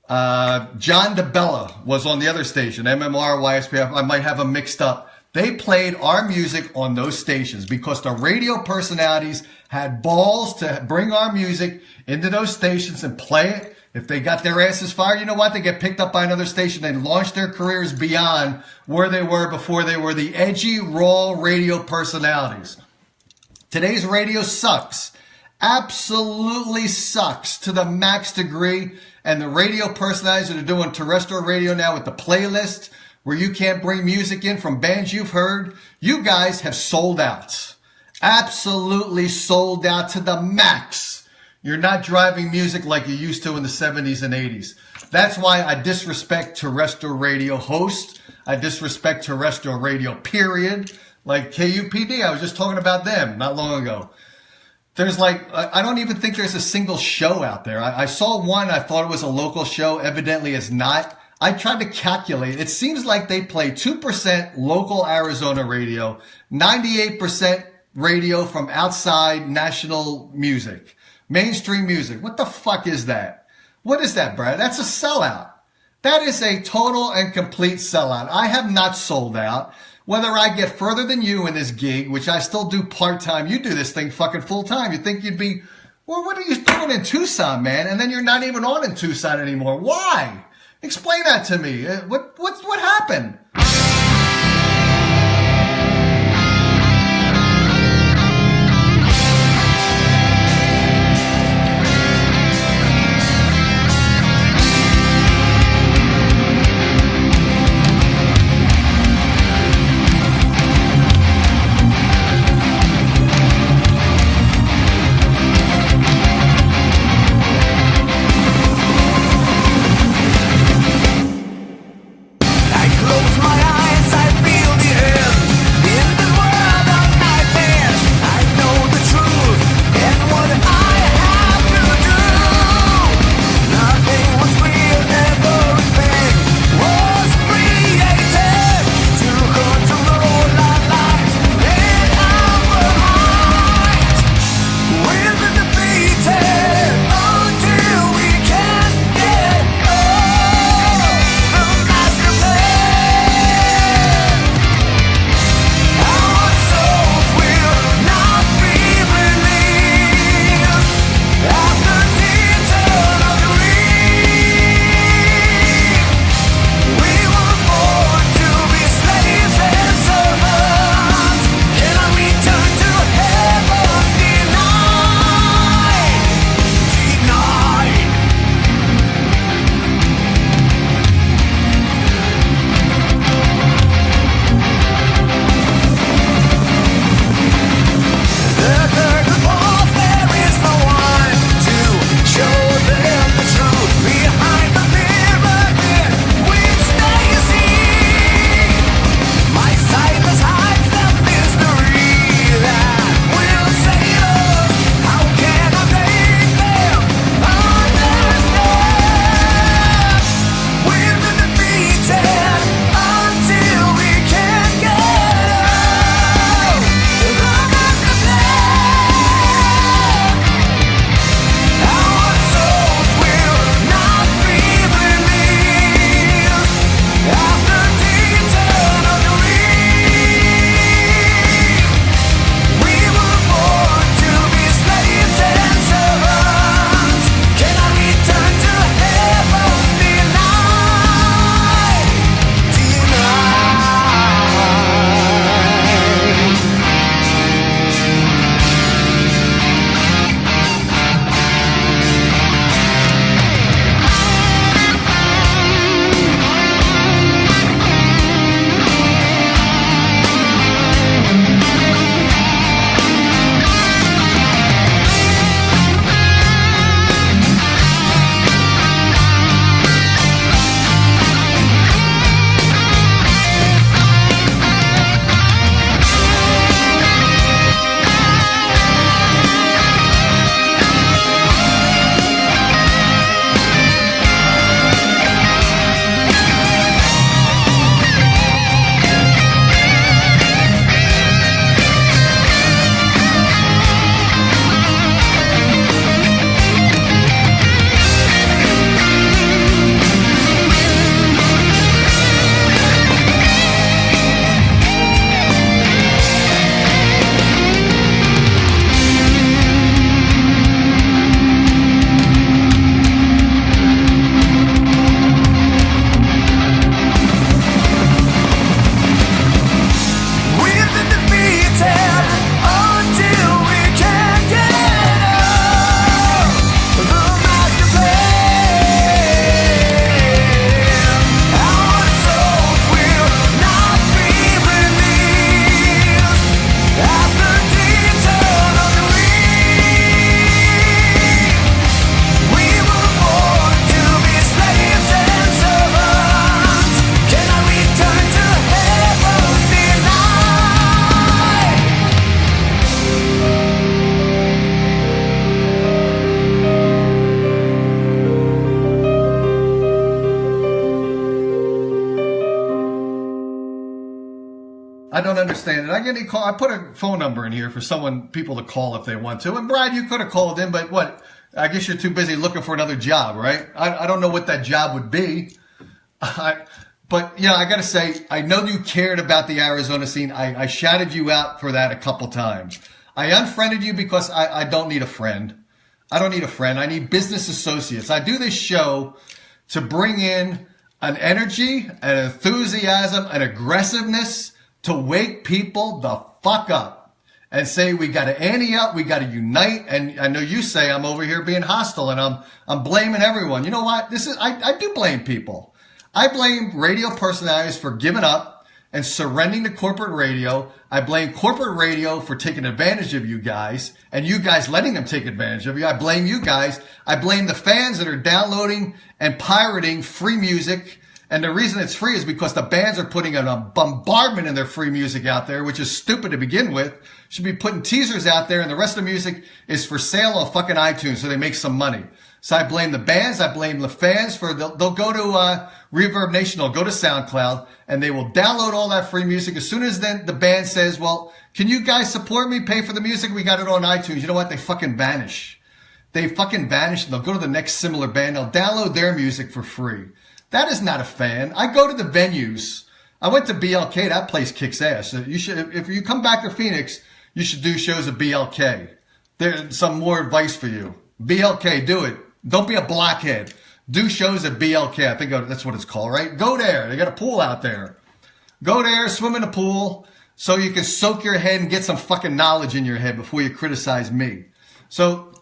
John DeBella was on the other station, MMR, YSP. I might have them mixed up. They played our music on those stations because the radio personalities had balls to bring our music into those stations and play it. If they got their asses fired, you know what? They get picked up by another station. They launch their careers beyond where they were before they were the edgy, raw radio personalities. Today's radio sucks. Absolutely sucks to the max degree. And the radio personalities that are doing terrestrial radio now with the playlist where you can't bring music in from bands you've heard, you guys have sold out. Absolutely sold out to the max. You're not driving music like you used to in the 70s and 80s. That's why I disrespect terrestrial radio hosts. I disrespect terrestrial radio, period. Like KUPD, I was just talking about them not long ago. There's I don't even think there's a single show out there. I saw one, I thought it was a local show. Evidently it's not. I tried to calculate. It seems like they play 2% local Arizona radio, 98% radio from outside national music, mainstream music. What the fuck is that? What is that, Brad? That's a sellout. That is a total and complete sellout. I have not sold out. Whether I get further than you in this gig, which I still do part-time, you do this thing fucking full-time. You think you'd be, well, what are you doing in Tucson, man? And then you're not even on in Tucson anymore. Why? Explain that to me. What happened? Close understand it. I get any call. I put a phone number in here for people to call if they want to. And Brad, you could have called in, but what? I guess you're too busy looking for another job, right? I don't know what that job would be. But, you know, I got to say, I know you cared about the Arizona scene. I shouted you out for that a couple times. I unfriended you because I don't need a friend. I don't need a friend. I need business associates. I do this show to bring in an energy, an enthusiasm, an aggressiveness to wake people the fuck up and say we got to ante up, we got to unite. And I know you say I'm over here being hostile and I'm blaming everyone. You know what? I do blame people. I blame radio personalities for giving up and surrendering to corporate radio. I blame corporate radio for taking advantage of you guys and you guys letting them take advantage of you. I blame you guys. I blame the fans that are downloading and pirating free music. And the reason it's free is because the bands are putting a bombardment in their free music out there, which is stupid to begin with. Should be putting teasers out there and the rest of the music is for sale on fucking iTunes so they make some money. So I blame the bands. I blame the fans for they'll go to Reverb Nation. They'll go to SoundCloud and they will download all that free music. As soon as then the band says, well, can you guys support me? Pay for the music. We got it on iTunes. You know what? They fucking vanish. They fucking vanish and they'll go to the next similar band. They'll download their music for free. That is not a fan. I go to the venues. I went to BLK. That place kicks ass. You should, if you come back to Phoenix, you should do shows at BLK. There's some more advice for you. BLK, do it. Don't be a blockhead. Do shows at BLK. I think that's what it's called, right? Go there. They got a pool out there. Go there, swim in the pool so you can soak your head and get some fucking knowledge in your head before you criticize me. So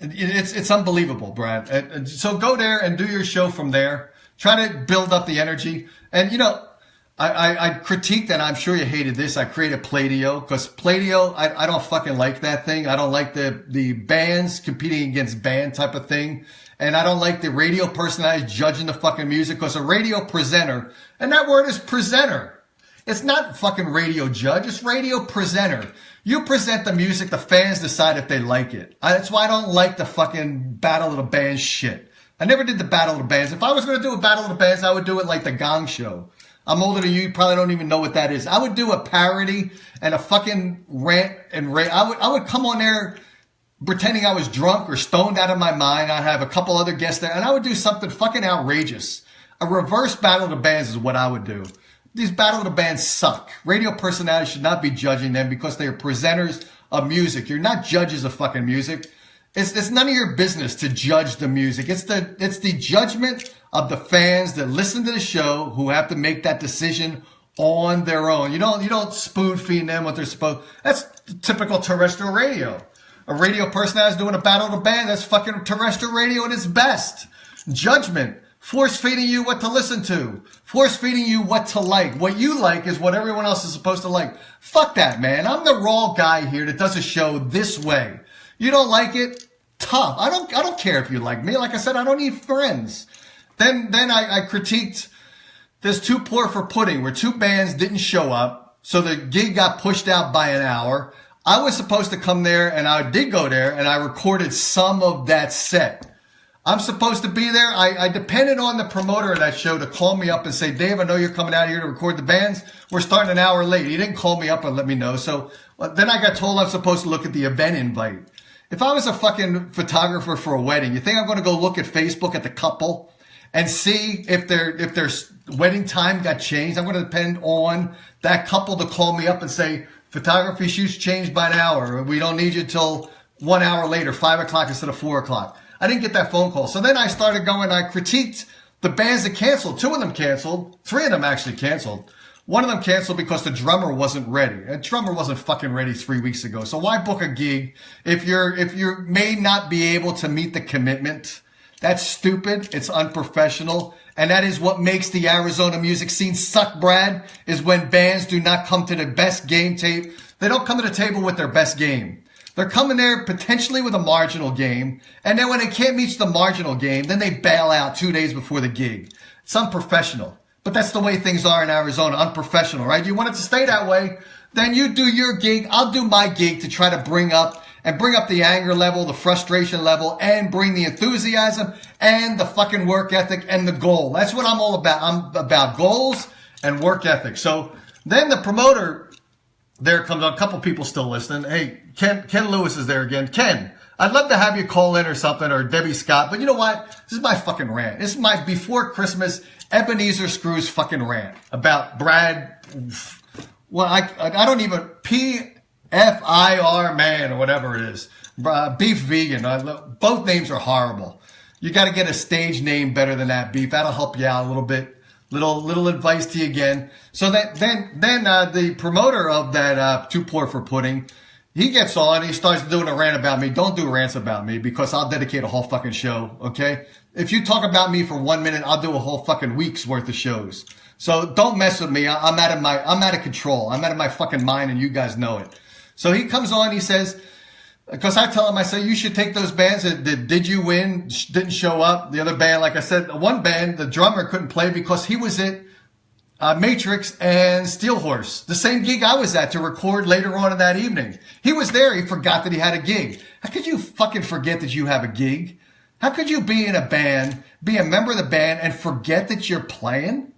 it's unbelievable, Brad. So go there and do your show from there. Try to build up the energy. And, you know, I critiqued, and I'm sure you hated this. I created Pladio because Pladio, I don't fucking like that thing. I don't like the bands competing against band type of thing. And I don't like the radio personalities judging the fucking music because a radio presenter, and that word is presenter. It's not fucking radio judge. It's radio presenter. You present the music. The fans decide if they like it. That's why I don't like the fucking Battle of the Bands shit. I never did the Battle of the Bands. If I was going to do a Battle of the Bands, I would do it like the Gong Show. I'm older than you. You probably don't even know what that is. I would do a parody and a fucking rant and rave. I would come on there pretending I was drunk or stoned out of my mind. I'd have a couple other guests there, and I would do something fucking outrageous. A reverse Battle of the Bands is what I would do. These Battle of the Bands suck. Radio personalities should not be judging them because they are presenters of music. You're not judges of fucking music. It's none of your business to judge the music. It's the judgment of the fans that listen to the show who have to make that decision on their own. You don't spoon feed them what they're supposed. That's typical terrestrial radio. A radio personality is doing a Battle of the Band. That's fucking terrestrial radio at its best. Judgment. Force feeding you what to listen to. Force feeding you what to like. What you like is what everyone else is supposed to like. Fuck that, man. I'm the raw guy here that does a show this way. You don't like it? Tough. I don't care if you like me. Like I said, I don't need friends. Then I critiqued this Too Poor for Pudding where two bands didn't show up. So the gig got pushed out by an hour. I was supposed to come there and I did go there and I recorded some of that set. I'm supposed to be there. I depended on the promoter of that show to call me up and say, Dave, I know you're coming out here to record the bands. We're starting an hour late. He didn't call me up and let me know. So then I got told I'm supposed to look at the event invite. If I was a fucking photographer for a wedding, you think I'm going to go look at Facebook at the couple and see if their wedding time got changed? I'm going to depend on that couple to call me up and say, photography shoots changed by an hour. We don't need you till 1 hour later, 5 o'clock instead of 4 o'clock. I didn't get that phone call. So then I started going, I critiqued the bands that canceled. 2 of them canceled. 3 of them actually canceled. One of them canceled because the drummer wasn't ready. A drummer wasn't fucking ready 3 weeks ago. So why book a gig if you may not be able to meet the commitment? That's stupid. It's unprofessional. And that is what makes the Arizona music scene suck, Brad, is when bands do not come to the best game tape. They don't come to the table with their best game. They're coming there potentially with a marginal game. And then when they can't reach the marginal game, then they bail out 2 days before the gig. It's unprofessional. But that's the way things are in Arizona, unprofessional, right? You want it to stay that way, then you do your gig. I'll do my gig to try to bring up the anger level, the frustration level, and bring the enthusiasm and the fucking work ethic and the goal. That's what I'm all about. I'm about goals and work ethic. So Then the promoter there comes on. A couple people still listening. Hey, Ken Lewis is there again. Ken, I'd love to have you call in or something, or Debbie Scott. But you know what? This is my fucking rant. This is my before Christmas Ebenezer Scrooge fucking rant about Brad. Well, I don't even PFIR man or whatever it is. Beef vegan. Both names are horrible. You got to get a stage name better than that. Beef. That'll help you out a little bit. Little advice to you again. So then the promoter of that Too Poor for Pudding, he gets on. He starts doing a rant about me. Don't do rants about me because I'll dedicate a whole fucking show. Okay. If you talk about me for 1 minute, I'll do a whole fucking week's worth of shows. So don't mess with me. I'm out of control. I'm out of my fucking mind, and you guys know it. So he comes on. He says, because I tell him, I say, you should take those bands that Did You Win didn't show up. The other band, like I said, one band, the drummer couldn't play because he was at Matrix and Steel Horse, the same gig I was at to record later on in that evening. He was there. He forgot that he had a gig. How could you fucking forget that you have a gig? How could you be in a band, be a member of the band, and forget that you're playing?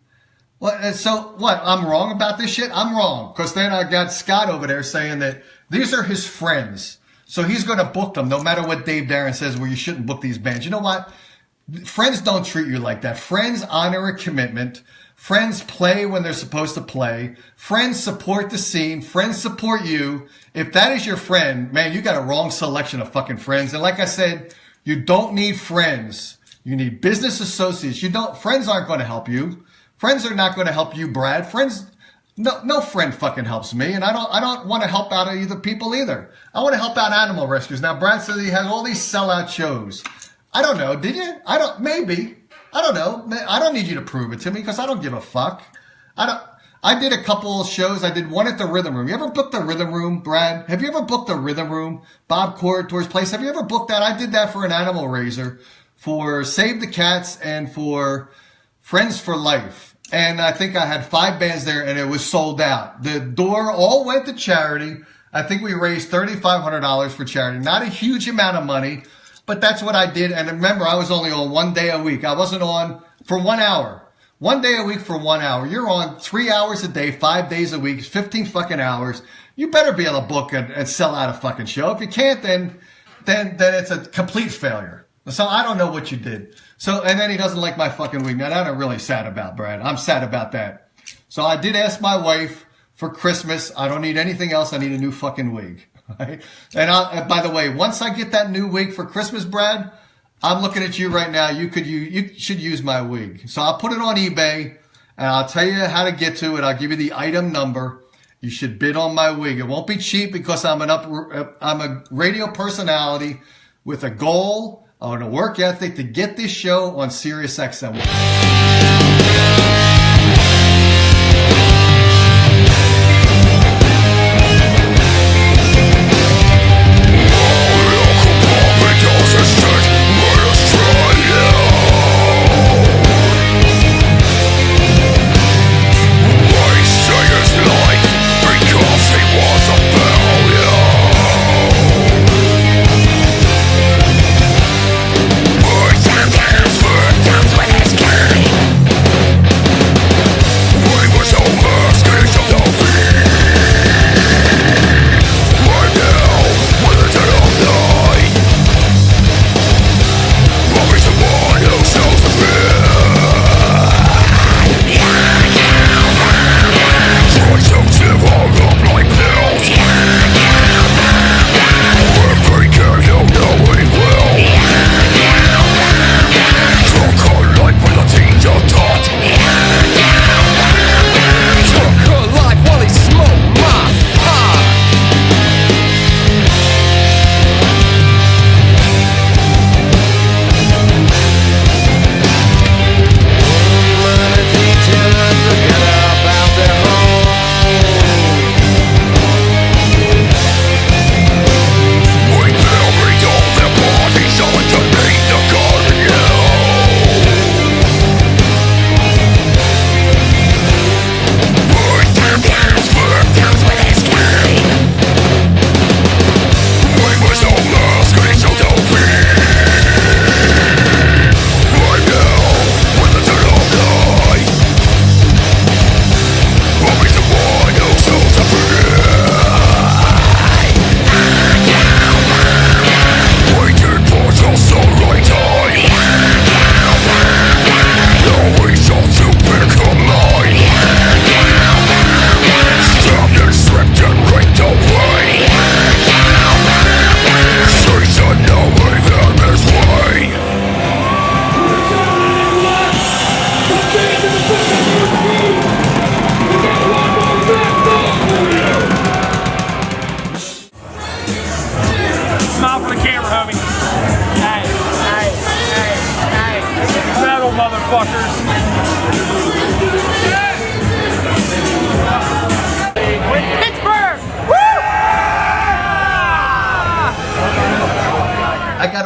Well, so what? I'm wrong about this shit? I'm wrong. Because then I got Scott over there saying that these are his friends. So he's going to book them no matter what Dave Darren says, well, you shouldn't book these bands. You know what? Friends don't treat you like that. Friends honor a commitment. Friends play when they're supposed to play. Friends support the scene. Friends support you. If that is your friend, man, you got a wrong selection of fucking friends. And like I said, you don't need friends. You need business associates. Friends aren't going to help you. Friends are not going to help you, Brad. No friend fucking helps me, and I don't want to help out either people either. I want to help out animal rescues. Now, Brad says he has all these sellout shows. I don't know. Did you? Maybe. I don't know. I don't need you to prove it to me because I don't give a fuck. I did a couple of shows. I did one at the Rhythm Room. You ever booked the Rhythm Room, Brad? Have you ever booked the Rhythm Room? Bob Corritor's place. Have you ever booked that? I did that for an animal raiser for Save the Cats and for Friends for Life. And I think I had 5 bands there and it was sold out. The door all went to charity. I think we raised $3,500 for charity. Not a huge amount of money, but that's what I did. And remember, I was only on 1 day a week. I wasn't on for 1 hour. 1 day a week for 1 hour. You're on 3 hours a day, 5 days a week, 15 fucking hours. You better be able to book and sell out a fucking show. If you can't, then it's a complete failure. So I don't know what you did. So, and then he doesn't like my fucking wig. Now that I'm really sad about, Brad. I'm sad about that. So I did ask my wife for Christmas. I don't need anything else. I need a new fucking wig. Right? And by the way, once I get that new wig for Christmas, Brad, I'm looking at you right now. You should use my wig. So I'll put it on eBay and I'll tell you how to get to it. I'll give you the item number. You should bid on my wig. It won't be cheap because I'm a radio personality with a goal on a work ethic to get this show on Sirius XM. Comes with his game.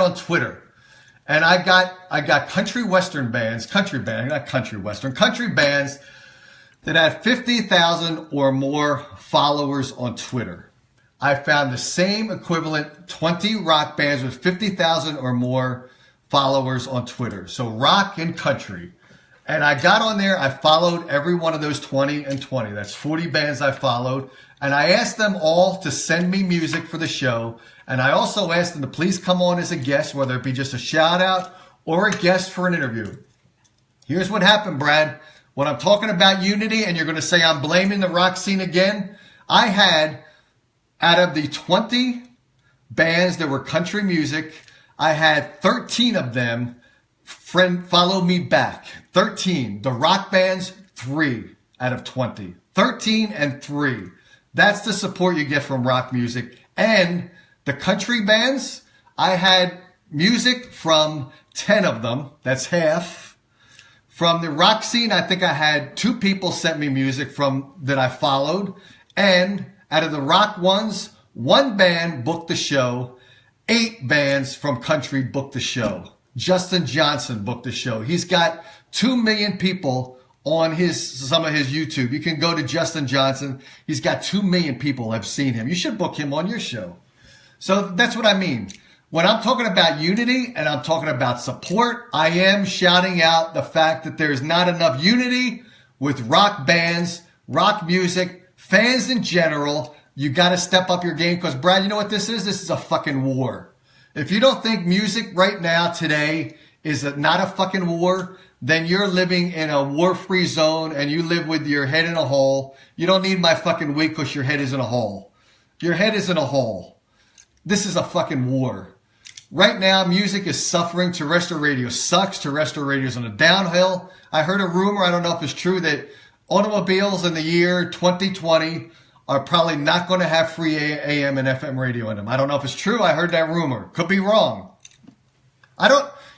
on Twitter, and I got country bands that had 50,000 or more followers on Twitter. I found the same equivalent 20 rock bands with 50,000 or more followers on Twitter. So rock and country. And I got on there, I followed every one of those 20 and 20. That's 40 bands I followed. And I asked them all to send me music for the show. And I also asked them to please come on as a guest, whether it be just a shout out or a guest for an interview. Here's what happened, Brad. When I'm talking about unity and you're going to say I'm blaming the rock scene again, I had, out of the 20 bands that were country music, I had 13 of them follow me back. 13. The rock bands, 3 out of 20. 13 and 3. That's the support you get from rock music. And the country bands, I had music from 10 of them. That's half. From the rock scene, I think I had 2 people sent me music from that I followed. And out of the rock ones, 1 band booked the show. 8 bands from country booked the show. Justin Johnson booked the show. He's got 2 million people on some of his YouTube. You can go to Justin Johnson. He's got 2 million people have seen him. You should book him on your show. So that's what I mean. When I'm talking about unity and I'm talking about support, I am shouting out the fact that there's not enough unity with rock bands, rock music, fans in general. You got to step up your game because, Brad, you know what this is? This is a fucking war. If you don't think music right now today is not a fucking war, then you're living in a war-free zone and you live with your head in a hole. You don't need my fucking wig because your head is in a hole. Your head is in a hole. This is a fucking war. Right now, music is suffering. Terrestrial radio sucks. Terrestrial radio is on a downhill. I heard a rumor, I don't know if it's true, that automobiles in the year 2020 are probably not going to have free AM and FM radio in them. I don't know if it's true. I heard that rumor. Could be wrong.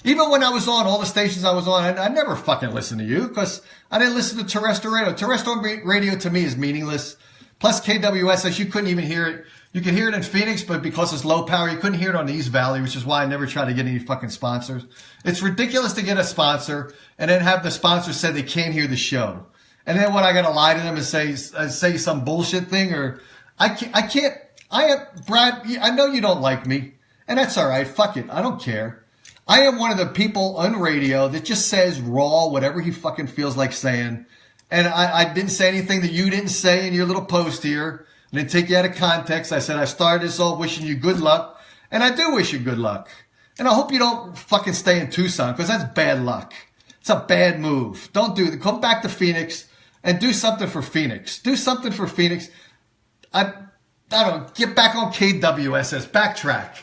Even when I was on all the stations I was on, I never fucking listened to you because I didn't listen to terrestrial radio. Terrestrial radio to me is meaningless. Plus KWSS, you couldn't even hear it. You could hear it in Phoenix, but because it's low power, you couldn't hear it on the East Valley, which is why I never try to get any fucking sponsors. It's ridiculous to get a sponsor and then have the sponsor say they can't hear the show. And then when I got to lie to them and say some bullshit thing or Brad, I know you don't like me and that's all right. Fuck it. I don't care. I am one of the people on radio that just says raw, whatever he fucking feels like saying. And I didn't say anything that you didn't say in your little post here. I didn't take you out of context. I said I started this all wishing you good luck. And I do wish you good luck. And I hope you don't fucking stay in Tucson because that's bad luck. It's a bad move. Don't do that. Come back to Phoenix and do something for Phoenix. Do something for Phoenix. I don't get back on KWSS. Backtrack.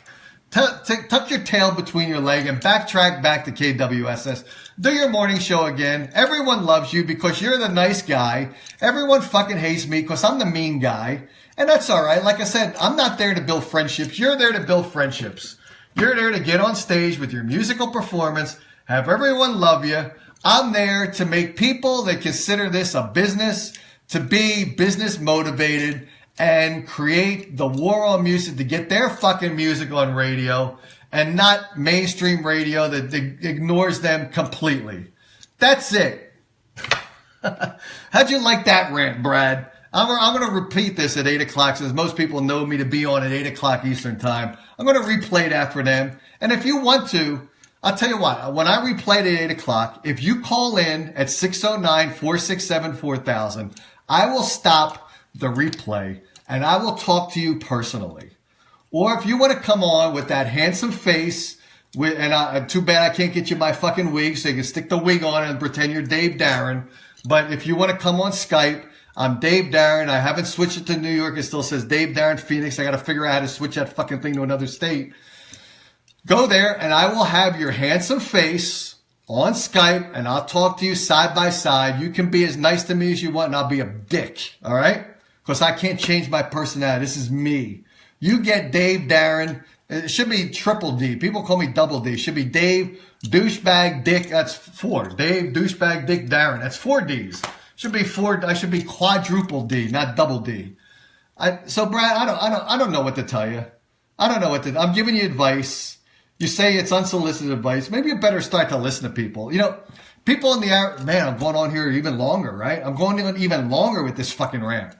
Tuck your tail between your leg and backtrack back to KWSS. Do your morning show again. Everyone loves you because you're the nice guy. Everyone fucking hates me because I'm the mean guy. And that's all right. Like I said, I'm not there to build friendships. You're there to build friendships. You're there to get on stage with your musical performance, have everyone love you. I'm there to make people that consider this a business, to be business motivated and create the war on music to get their fucking music on radio and not mainstream radio that ignores them completely. That's it. How'd you like that rant, Brad? I'm going to repeat this at 8 o'clock since most people know me to be on at 8 o'clock Eastern time. I'm going to replay that for them. And if you want to, I'll tell you what, when I replay it at 8 o'clock, if you call in at 609-467-4000, I will stop the replay and I will talk to you personally. Or if you want to come on with that handsome face, too bad I can't get you my fucking wig so you can stick the wig on and pretend you're Dave Darren. But if you want to come on Skype, I'm Dave Darren. I haven't switched it to New York. It still says Dave Darren Phoenix. I got to figure out how to switch that fucking thing to another state. Go there and I will have your handsome face on Skype and I'll talk to you side by side. You can be as nice to me as you want and I'll be a dick. All right? Because I can't change my personality. This is me. You get Dave Darren. It should be triple D. People call me double D. It should be Dave Douchebag Dick. That's 4. Dave Douchebag Dick Darren. That's 4 Ds. Should be 4. I should be quadruple D, not double D. So Brad, I don't know what to tell you. I don't know what to. I'm giving you advice. You say it's unsolicited advice. Maybe you better start to listen to people. You know, people in the air, man, I'm going on here even longer, right? I'm going on even longer with this fucking rant.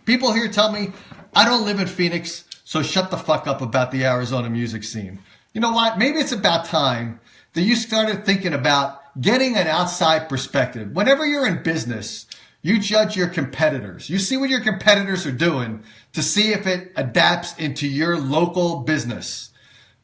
People here tell me, I don't live in Phoenix, so shut the fuck up about the Arizona music scene. You know what? Maybe it's about time that you started thinking about getting an outside perspective. Whenever you're in business, you judge your competitors. You see what your competitors are doing to see if it adapts into your local business.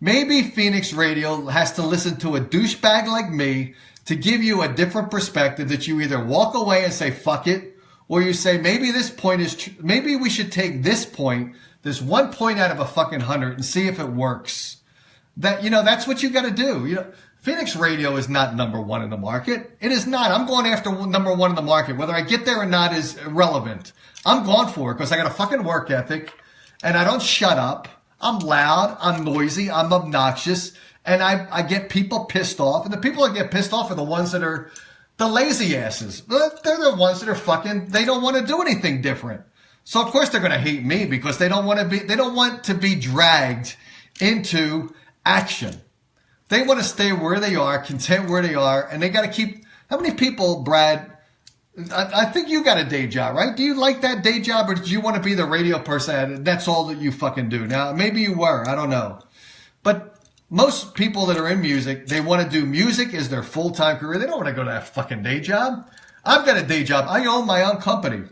Maybe Phoenix Radio has to listen to a douchebag like me to give you a different perspective that you either walk away and say, fuck it, or you say, maybe this point is, maybe we should take this point, this 1 point out of a fucking 100 and see if it works. That, you know, that's what you got to do. You know, Phoenix Radio is not number one in the market. It is not. I'm going after number one in the market. Whether I get there or not is irrelevant. I'm going for it because I got a fucking work ethic and I don't shut up. I'm loud, I'm noisy, I'm obnoxious, and I get people pissed off. And the people that get pissed off are the ones that are the lazy asses. They're the ones that are fucking, they don't want to do anything different. So of course they're going to hate me because they don't want to be dragged into action. They want to stay where they are, content where they are, and they got to keep, how many people, Brad, I think you got a day job, right? Do you like that day job, or did you want to be the radio person and that's all that you fucking do? Now, maybe you were, I don't know. But most people that are in music, they want to do music as their full-time career. They don't want to go to that fucking day job. I've got a day job. I own my own company.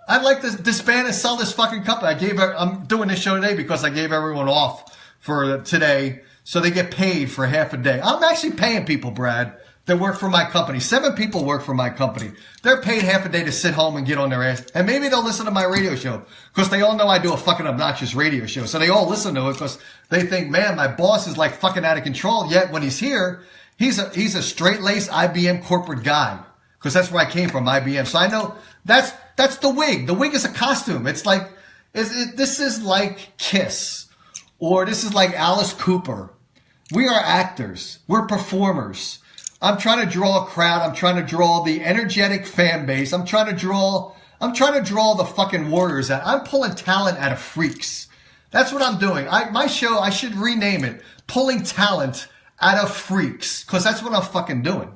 I'd like to disband and sell this fucking company. I'm doing this show today because I gave everyone off for today, so they get paid for half a day. I'm actually paying people, Brad, that work for my company. 7 people work for my company. They're paid half a day to sit home and get on their ass. And maybe they'll listen to my radio show because they all know I do a fucking obnoxious radio show. So they all listen to it because they think, man, my boss is like fucking out of control. Yet when he's here, he's a straight-laced IBM corporate guy because that's where I came from, IBM. So I know that's the wig. The wig is a costume. It's like, this is like Kiss, or this is like Alice Cooper. We are actors. We're performers. I'm trying to draw a crowd. I'm trying to draw the energetic fan base. I'm trying to draw the fucking warriors out. I'm pulling talent out of freaks. That's what I'm doing. My show, I should rename it Pulling Talent Out of Freaks, because that's what I'm fucking doing.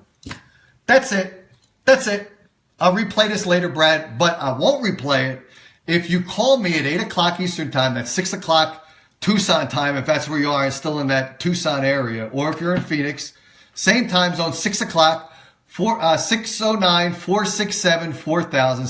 That's it. That's it. I'll replay this later, Brad, but I won't replay it if you call me at 8 o'clock Eastern time. That's 6 o'clock Tucson time, if that's where you are and still in that Tucson area, or if you're in Phoenix. Same time zone, 6 o'clock, 609-467-4000,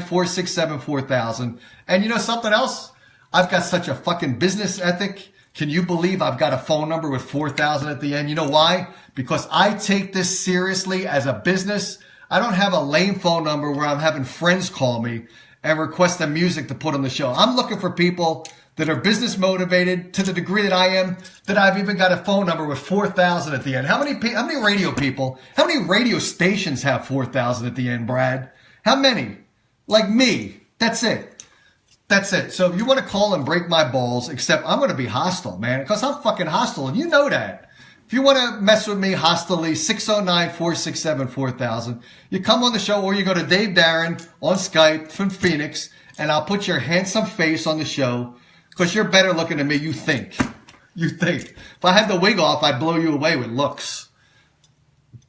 609-467-4000. And you know something else? I've got such a fucking business ethic. Can you believe I've got a phone number with 4000 at the end? You know why? Because I take this seriously as a business. I don't have a lame phone number where I'm having friends call me and request the music to put on the show. I'm looking for people that are business motivated to the degree that I am, that I've even got a phone number with 4000 at the end. How many radio people, how many radio stations have 4000 at the end, Brad? How many? Like me. That's it. That's it. So if you want to call and break my balls, except I'm going to be hostile, man, because I'm fucking hostile, and you know that. If you want to mess with me hostilely, 609-467-4000. You come on the show, or you go to Dave Darren on Skype from Phoenix, and I'll put your handsome face on the show. Because you're better looking than me, you think. You think. If I had the wig off, I'd blow you away with looks.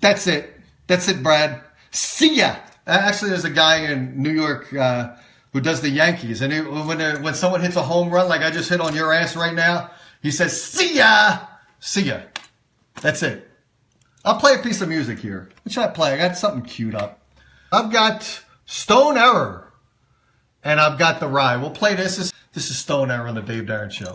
That's it. That's it, Brad. See ya. Actually, there's a guy in New York who does the Yankees. And when someone hits a home run, like I just hit on your ass right now, he says, see ya. See ya. That's it. I'll play a piece of music here. What should I play? I got something queued up. I've got Stone Error. And I've got The Ride. We'll play this. This is Stone Error on the Dave Darren Show.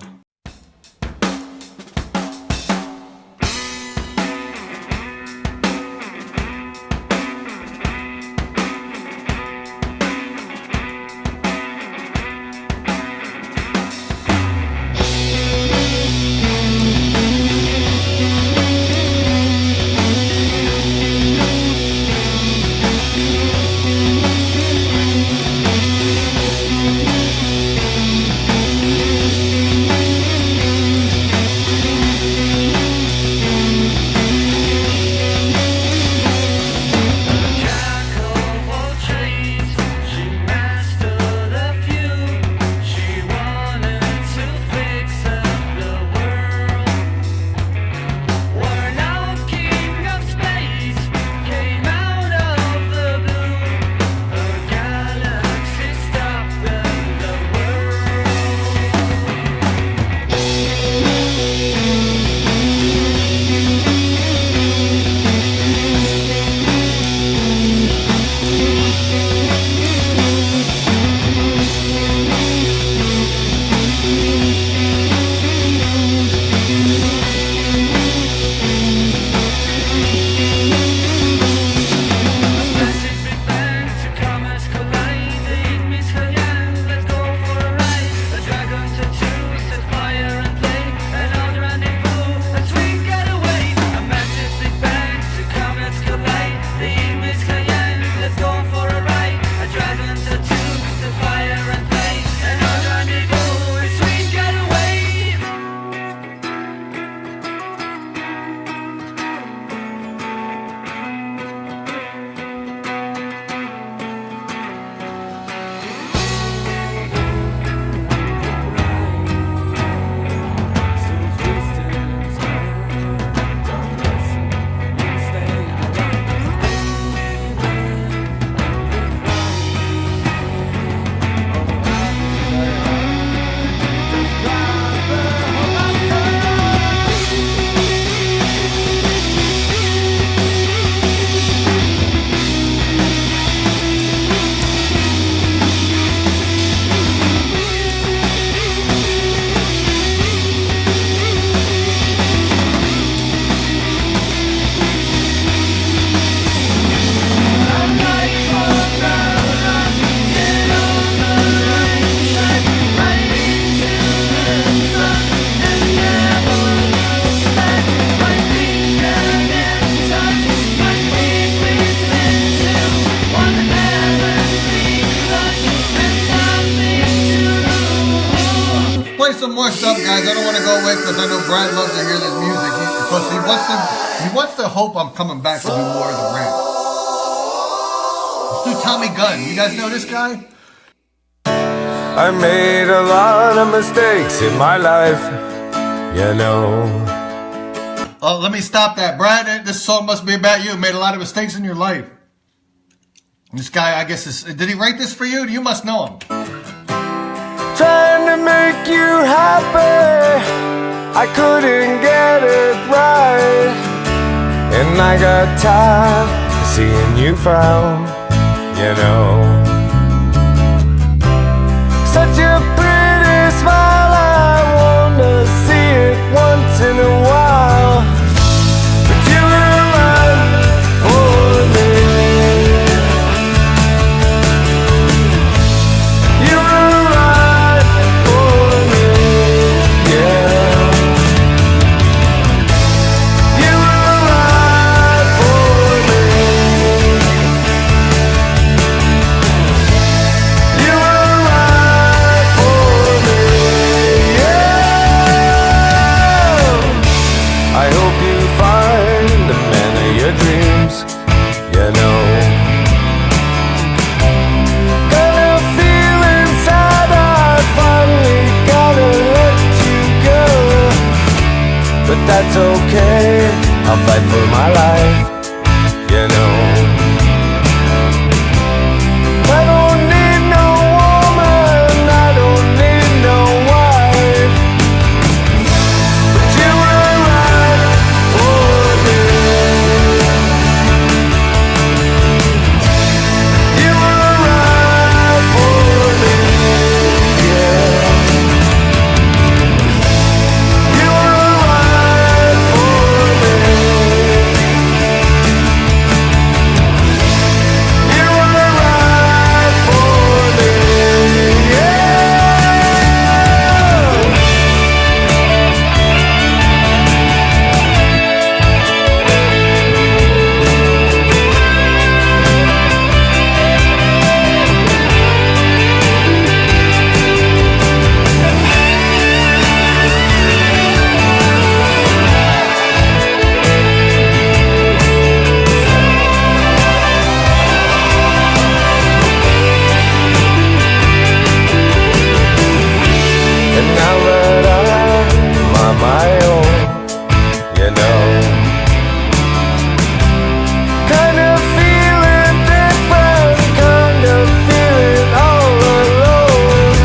some more stuff, guys. I don't want to go away because I know Brad loves to hear this music. He wants to hope I'm coming back to do more of the rant. Let's do Tommy Gunn. You guys know this guy? I made a lot of mistakes in my life, you know. Oh, let me stop that. Brad, this song must be about you. You made a lot of mistakes in your life. This guy, I guess, did he write this for you? You must know him. Trying to make you happy, I couldn't get it right. And I got tired of seeing you frown, you know. Such a pretty smile, I wanna see it once in a while. But you were right for me. You were right for me, yeah. You were right for me. You were right for me, yeah. I hope you find the man of your dreams, you know. Kind of feel inside I finally gotta let you go. But that's okay, I'll fight for my life, you know. I don't need no woman, I don't need no wife. But you were right for me. You were right for me, yeah. You were right for me. You were right for me, and now that I'm on my own, you know, kind of feeling different, kind of feeling all alone.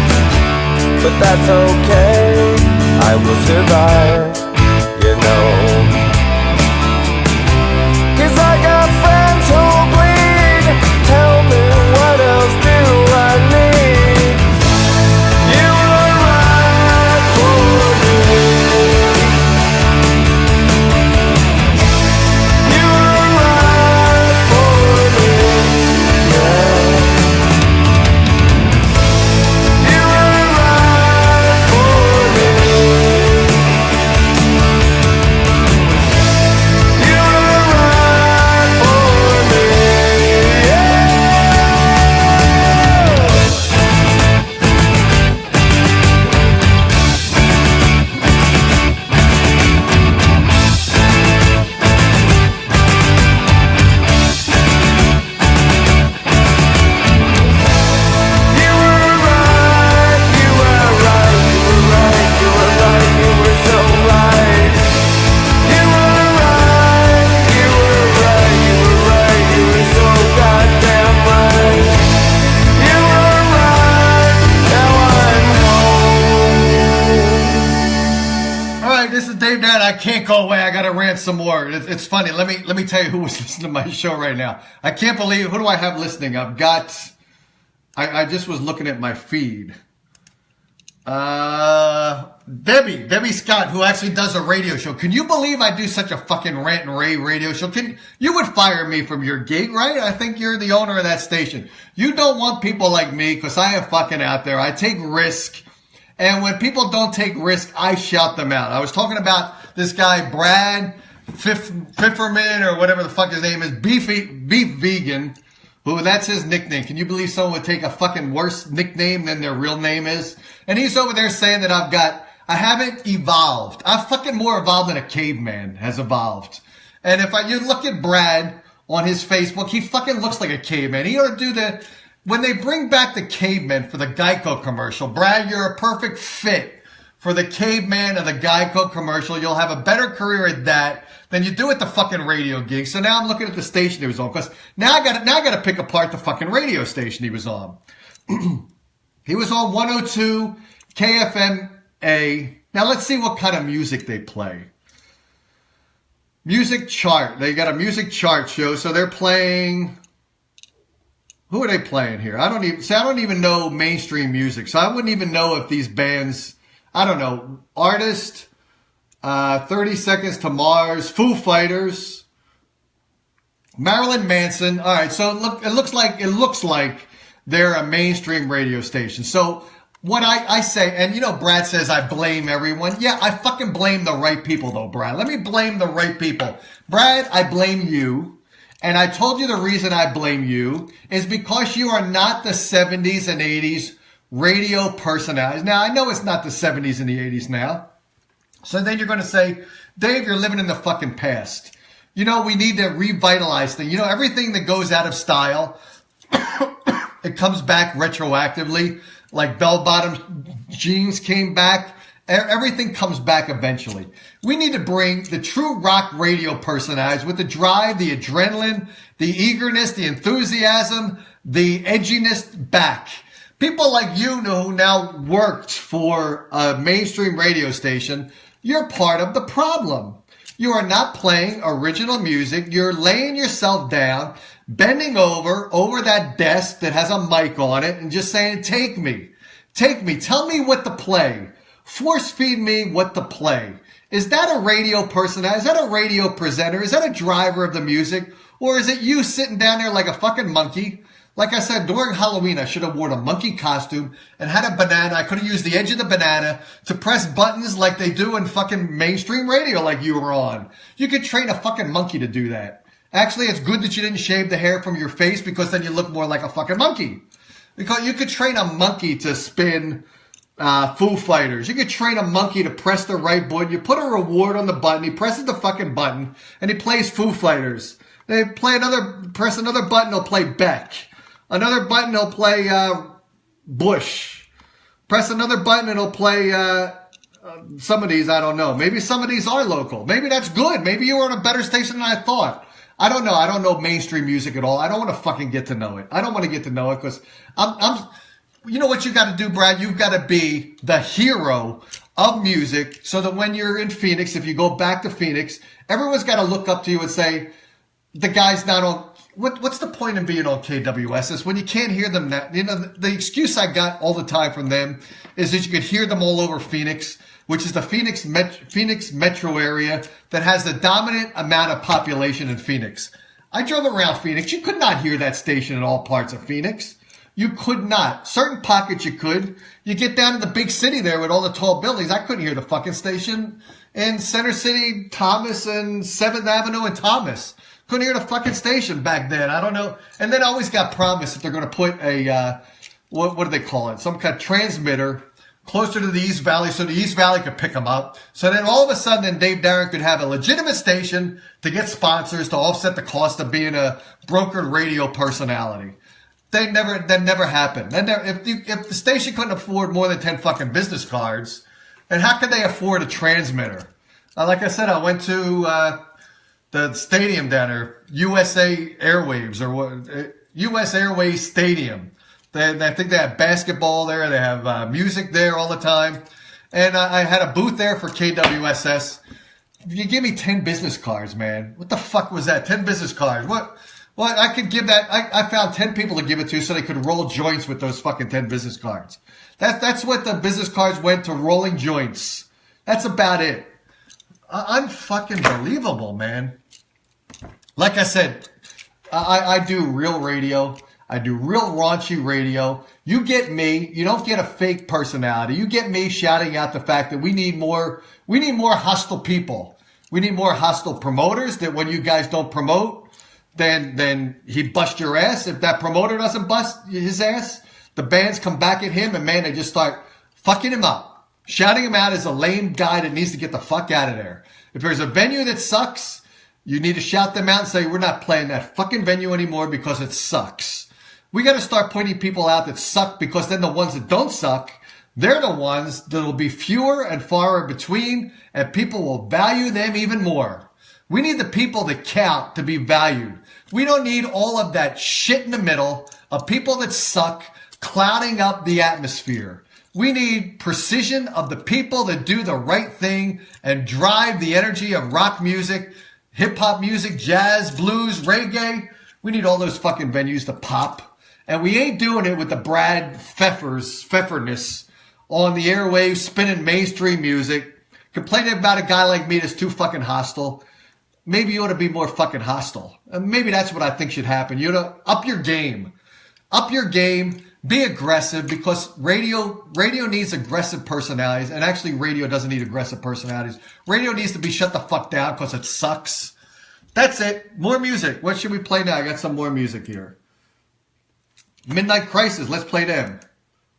But that's okay, I will survive, you know. 'Cause I got friends who bleed. Tell me, what else do I need? You were right for me. You were right for me, yeah. You were right for me. You were right for me, yeah. You were right, you were right, you were right, you were right, you were so right. You were right, you were right, you were right, you were so goddamn right. You were right, now I'm home. All right, this is Dave Darren. I can't go away. I gotta rant some more. It's funny. Let me tell you who was listening to my show right now. I can't believe, who do I have listening? I've got, I just was looking at my feed. Debbie Scott, who actually does a radio show. Can you believe I do such a fucking rant and rave radio show? You would fire me from your gig, right? I think you're the owner of that station. You don't want people like me because I am fucking out there. I take risk. And when people don't take risk, I shout them out. I was talking about this guy, Brad Pfifferman, or whatever the fuck his name is, Beef Vegan, who that's his nickname. Can you believe someone would take a fucking worse nickname than their real name is? And he's over there saying that I've got I haven't evolved. I'm fucking more evolved than a caveman has evolved. And if you look at Brad on his Facebook, he fucking looks like a caveman. He ought to do when they bring back the caveman for the Geico commercial, Brad, you're a perfect fit for the caveman of the Geico commercial. You'll have a better career at that than you do at the fucking radio gig. So now I'm looking at the station he was on, because now I got to pick apart the fucking radio station he was on. He was on 102 KFMA. Now let's see what kind of music they play. Music chart. They got a music chart show, so they're playing. Who are they playing here? I don't even know mainstream music, so I wouldn't even know if these bands. I don't know. Artist, 30 Seconds to Mars, Foo Fighters, Marilyn Manson. All right, so it looks like they're a mainstream radio station. So what I say, and you know, Brad says I blame everyone. Yeah, I fucking blame the right people though, Brad. Let me blame the right people. Brad, I blame you. And I told you the reason I blame you is because you are not the 70s and 80s radio personalities. Now, I know it's not the 70s and the 80s now. So then you're going to say, Dave, you're living in the fucking past. You know, we need to revitalize things. You know, everything that goes out of style, it comes back retroactively. Like bell-bottom jeans came back. Everything comes back eventually. We need to bring the true rock radio personalities with the drive, the adrenaline, the eagerness, the enthusiasm, the edginess back. People like you who now worked for a mainstream radio station, you're part of the problem. You are not playing original music. You're laying yourself down, bending over that desk that has a mic on it and just saying, take me, tell me what to play. Force feed me what to play. Is that a radio person? Is that a radio presenter? Is that a driver of the music? Or is it you sitting down there like a fucking monkey? Like I said, during Halloween, I should have worn a monkey costume and had a banana. I could have used the edge of the banana to press buttons like they do in fucking mainstream radio like you were on. You could train a fucking monkey to do that. Actually, it's good that you didn't shave the hair from your face, because then you look more like a fucking monkey. Because you could train a monkey to spin Foo Fighters. You could train a monkey to press the right button. You put a reward on the button. He presses the fucking button and he plays Foo Fighters. They press another button, he'll play Beck. Another button, he'll play Bush. Press another button and he'll play some of these, I don't know. Maybe some of these are local. Maybe that's good. Maybe you were on a better station than I thought. I don't know. I don't know mainstream music at all. I don't want to fucking get to know it. I don't want to get to know it because you know what you got to do, Brad? You've got to be the hero of music so that when you're in Phoenix, if you go back to Phoenix, everyone's got to look up to you and say, the guy's not on. What's the point in being on KWSS when you can't hear them? You know, the excuse I got all the time from them is that you could hear them all over Phoenix, which is the Phoenix metro area that has the dominant amount of population in Phoenix. I drove around Phoenix. You could not hear that station in all parts of Phoenix. You could not. Certain pockets you could. You get down to the big city there with all the tall buildings. I couldn't hear the fucking station in Center City, Thomas, and 7th Avenue and Thomas. Couldn't hear the fucking station back then. I don't know. And then I always got promised that they're going to put a, what do they call it? Some kind of transmitter closer to the East Valley so the East Valley could pick them up. So then all of a sudden then Dave Darren could have a legitimate station to get sponsors to offset the cost of being a brokered radio personality. That never happened. If the station couldn't afford more than 10 fucking business cards, then how could they afford a transmitter? Like I said, I went to the stadium down there, USA Airwaves or what? US Airways Stadium. I think they have basketball there. They have music there all the time. And I had a booth there for KWSS. You give me 10 business cards, man. What the fuck was that? 10 business cards. What? Well, I could give that. I found 10 people to give it to so they could roll joints with those fucking 10 business cards. That's what the business cards went to, rolling joints. That's about it. Unfucking believable, man. Like I said, I do real radio. I do real raunchy radio. You get me. You don't get a fake personality. You get me shouting out the fact that we need more hostile people. We need more hostile promoters that when you guys don't promote, then he bust your ass. If that promoter doesn't bust his ass, the bands come back at him and man, they just start fucking him up. Shouting him out is a lame guy that needs to get the fuck out of there. If there's a venue that sucks, you need to shout them out and say, we're not playing that fucking venue anymore because it sucks. We got to start pointing people out that suck, because then the ones that don't suck, they're the ones that will be fewer and far in between, and people will value them even more. We need the people that count to be valued. We don't need all of that shit in the middle of people that suck clouding up the atmosphere. We need precision of the people that do the right thing and drive the energy of rock music, hip-hop music, jazz, blues, reggae. We need all those fucking venues to pop. And we ain't doing it with the Brad Pfefferness on the airwaves, spinning mainstream music, complaining about a guy like me that's too fucking hostile. Maybe you ought to be more fucking hostile. Maybe that's what I think should happen. You ought to up your game. Up your game. Be aggressive, because radio needs aggressive personalities, and actually radio doesn't need aggressive personalities. Radio needs to be shut the fuck down because it sucks. That's it. More music. What should we play now? I got some more music here. Midnight Crisis. Let's play them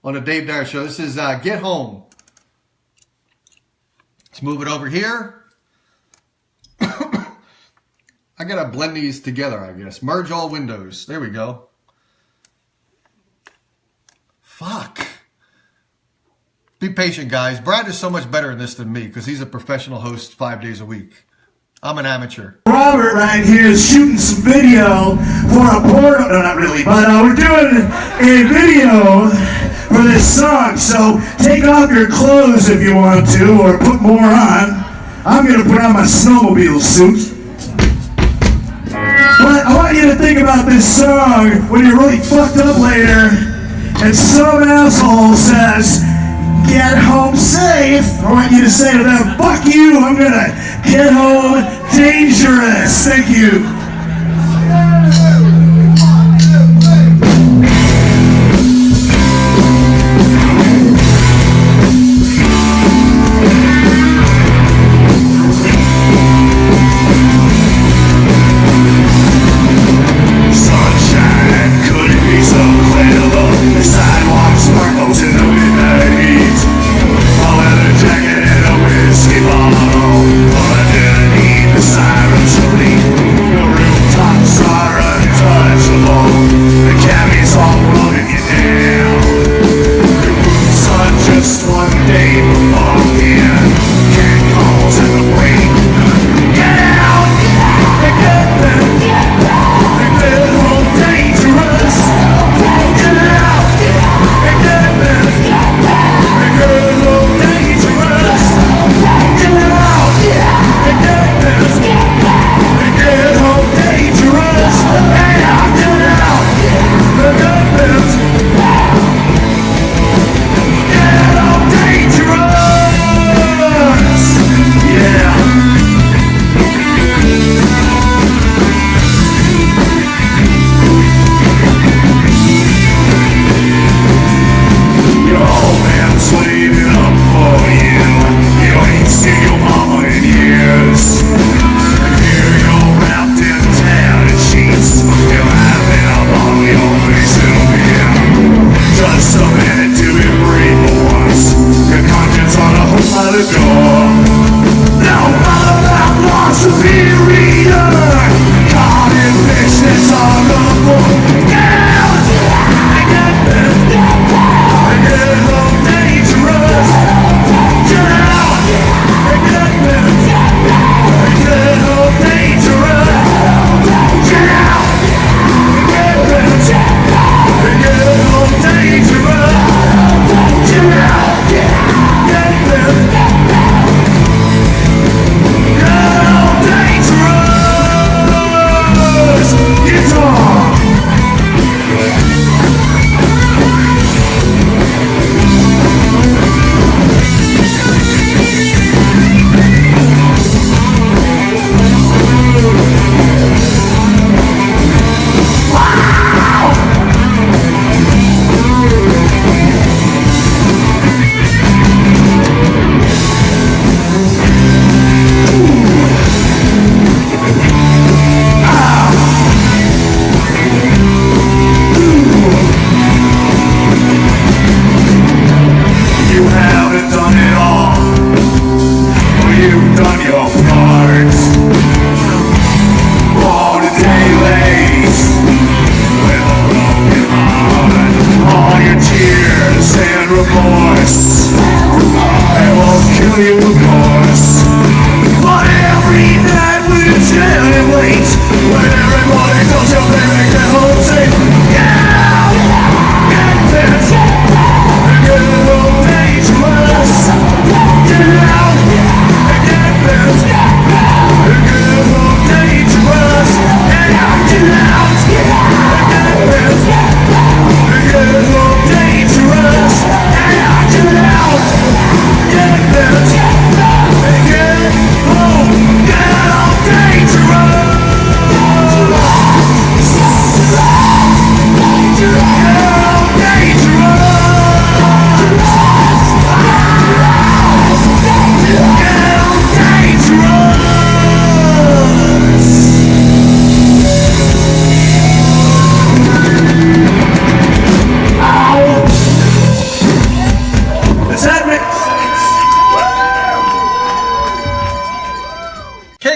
on the Dave Darren Show. This is Get Home. Let's move it over here. I gotta blend these together, I guess. Merge all windows. There we go. Fuck. Be patient, guys. Brad is so much better in this than me because he's a professional host 5 days a week. I'm an amateur. Robert right here is shooting some video for a porno. No, not really, but we're doing a video for this song. So take off your clothes if you want to, or put more on. I'm going to put on my snowmobile suit. But I want you to think about this song when you're really fucked up later and some asshole says, get home safe. I want you to say to them, fuck you, I'm gonna get home dangerous. Thank you. Sunshine couldn't be so clear. The sidewalk sparkles in the midnight heat. A leather jacket and a whiskey bottle, but I didn't need the sirens to leave.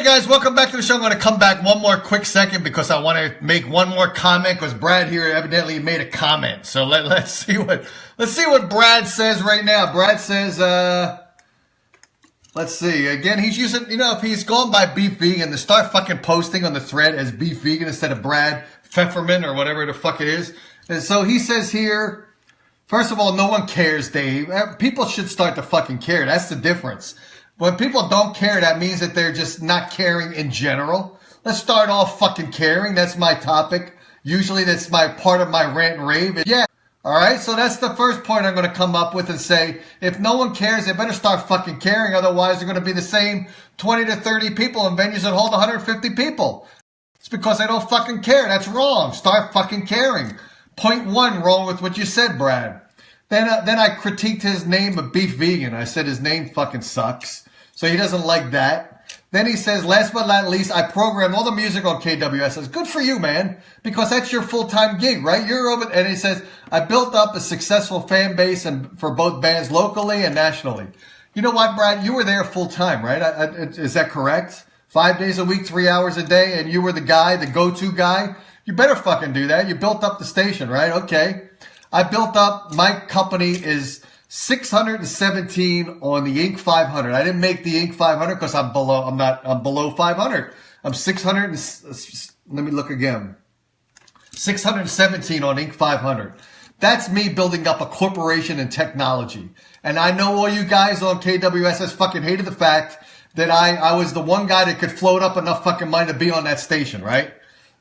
guys, welcome back to the show. I'm going to come back one more quick second because I want to make one more comment because Brad here evidently made a comment. So let's see what Brad says right now. Brad says, let's see. Again, he's using, if he's going by Beef Vegan, to start fucking posting on the thread as Beef Vegan instead of Brad Pfefferman or whatever the fuck it is. And so he says here, first of all, no one cares, Dave. People should start to fucking care. That's the difference. When people don't care, that means that they're just not caring in general. Let's start off fucking caring. That's my topic. Usually that's my part of my rant and rave. Yeah. All right. So that's the first point I'm going to come up with and say, if no one cares, they better start fucking caring. Otherwise, they're going to be the same 20 to 30 people in venues that hold 150 people. It's because they don't fucking care. That's wrong. Start fucking caring. Point one, wrong with what you said, Brad. Then I critiqued his name of Beef Vegan. I said his name fucking sucks. So he doesn't like that. Then he says, last but not least, I program all the music on KWS. I says, good for you, man, because that's your full-time gig, right? You're over, and he says, I built up a successful fan base and for both bands locally and nationally. You know what, Brad? You were there full-time, right? Is that correct? 5 days a week, 3 hours a day, and you were the guy, the go-to guy? You better fucking do that. You built up the station, right? Okay. I built up, my company is 617 on the Inc. 500. I didn't make the Inc. 500 because I'm below 500. I'm 600, let me look again. 617 on Inc. 500. That's me building up a corporation in technology. And I know all you guys on KWSS fucking hated the fact that I was the one guy that could float up enough fucking money to be on that station, right?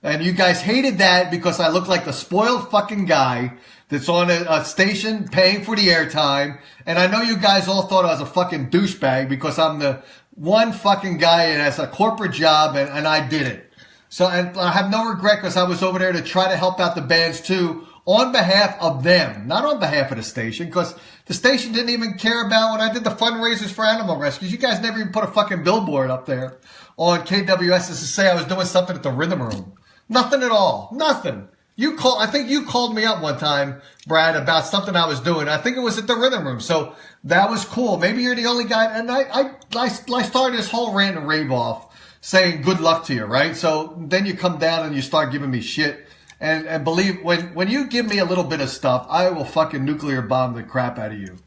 And you guys hated that because I look like the spoiled fucking guy that's on a station paying for the airtime. And I know you guys all thought I was a fucking douchebag because I'm the one fucking guy that has a corporate job and I did it. So, and I have no regret because I was over there to try to help out the bands too on behalf of them, not on behalf of the station, because the station didn't even care about when I did the fundraisers for animal rescues. You guys never even put a fucking billboard up there on KWS to say I was doing something at the Rhythm Room. Nothing at all. Nothing. I think you called me up one time, Brad, about something I was doing. I think it was at the Rhythm Room. So that was cool. Maybe you're the only guy. And I started this whole rant and rave off saying good luck to you, right? So then you come down and you start giving me shit. And believe, when you give me a little bit of stuff, I will fucking nuclear bomb the crap out of you.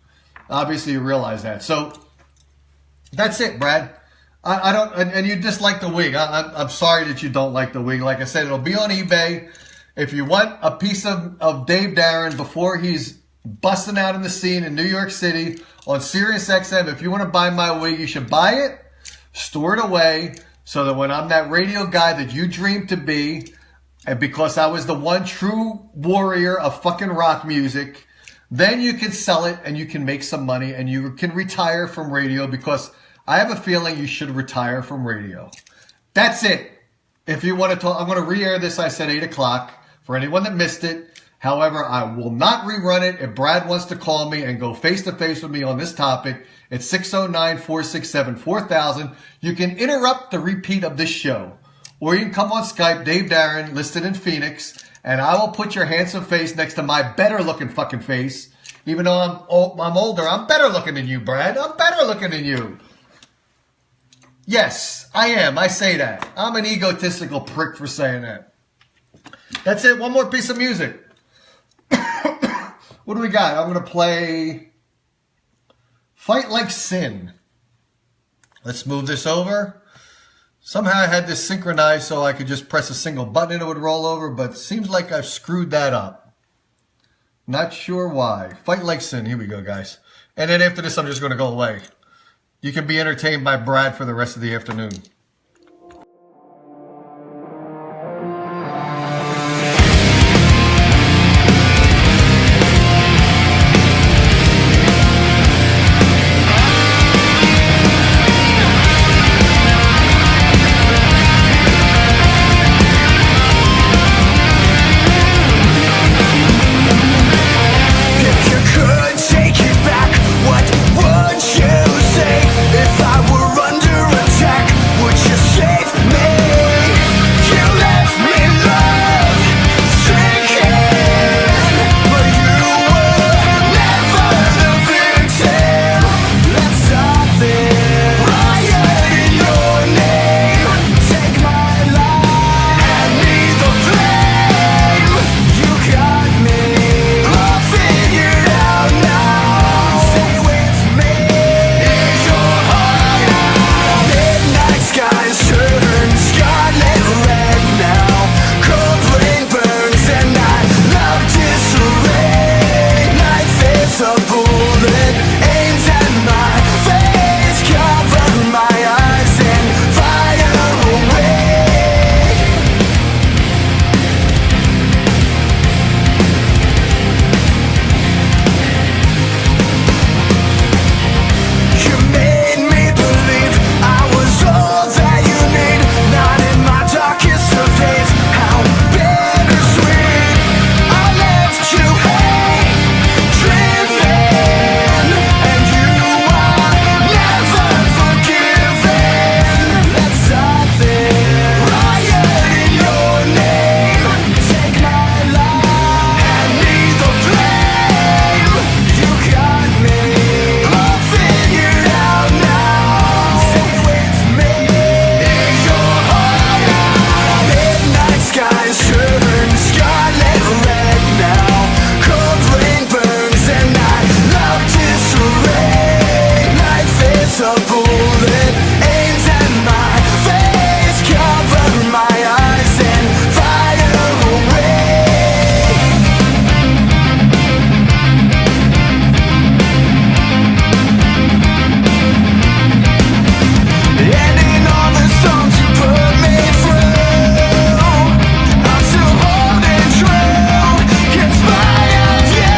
Obviously you realize that. So that's it, Brad. I don't, and you dislike the wig. I'm sorry that you don't like the wig. Like I said, it'll be on eBay. If you want a piece of Dave Darren before he's busting out in the scene in New York City on Sirius XM, if you want to buy my wig, you should buy it, store it away, so that when I'm that radio guy that you dreamed to be, and because I was the one true warrior of fucking rock music, then you can sell it and you can make some money and you can retire from radio, because I have a feeling you should retire from radio. That's it. If you want to talk, I'm going to re-air this, I said 8 o'clock. For anyone that missed it. However, I will not rerun it. If Brad wants to call me and go face-to-face with me on this topic, it's 609-467-4000. You can interrupt the repeat of this show. Or you can come on Skype, Dave Darren, listed in Phoenix, and I will put your handsome face next to my better-looking fucking face. Even though I'm older, I'm better looking than you, Brad. I'm better looking than you. Yes, I am. I say that. I'm an egotistical prick for saying that. That's it. One more piece of music. What do we got? I'm going to play Fight Like Sin. Let's move this over. Somehow I had this synchronized so I could just press a single button and it would roll over, but it seems like I've screwed that up. Not sure why. Fight Like Sin. Here we go, guys. And then after this, I'm just going to go away. You can be entertained by Brad for the rest of the afternoon. Would you say if I were under attack? Would bullet aims at my face, cover my eyes and fire away. Ending all the storms you put me through, I'm still holding true in spite of you.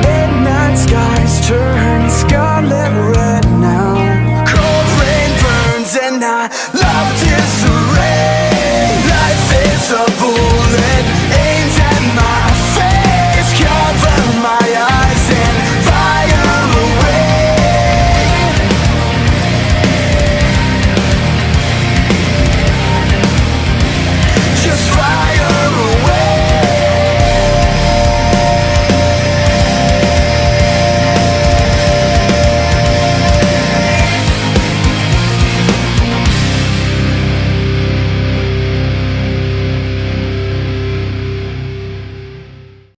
Midnight skies turn scarlet red now. Cold rain burns and I love disarray.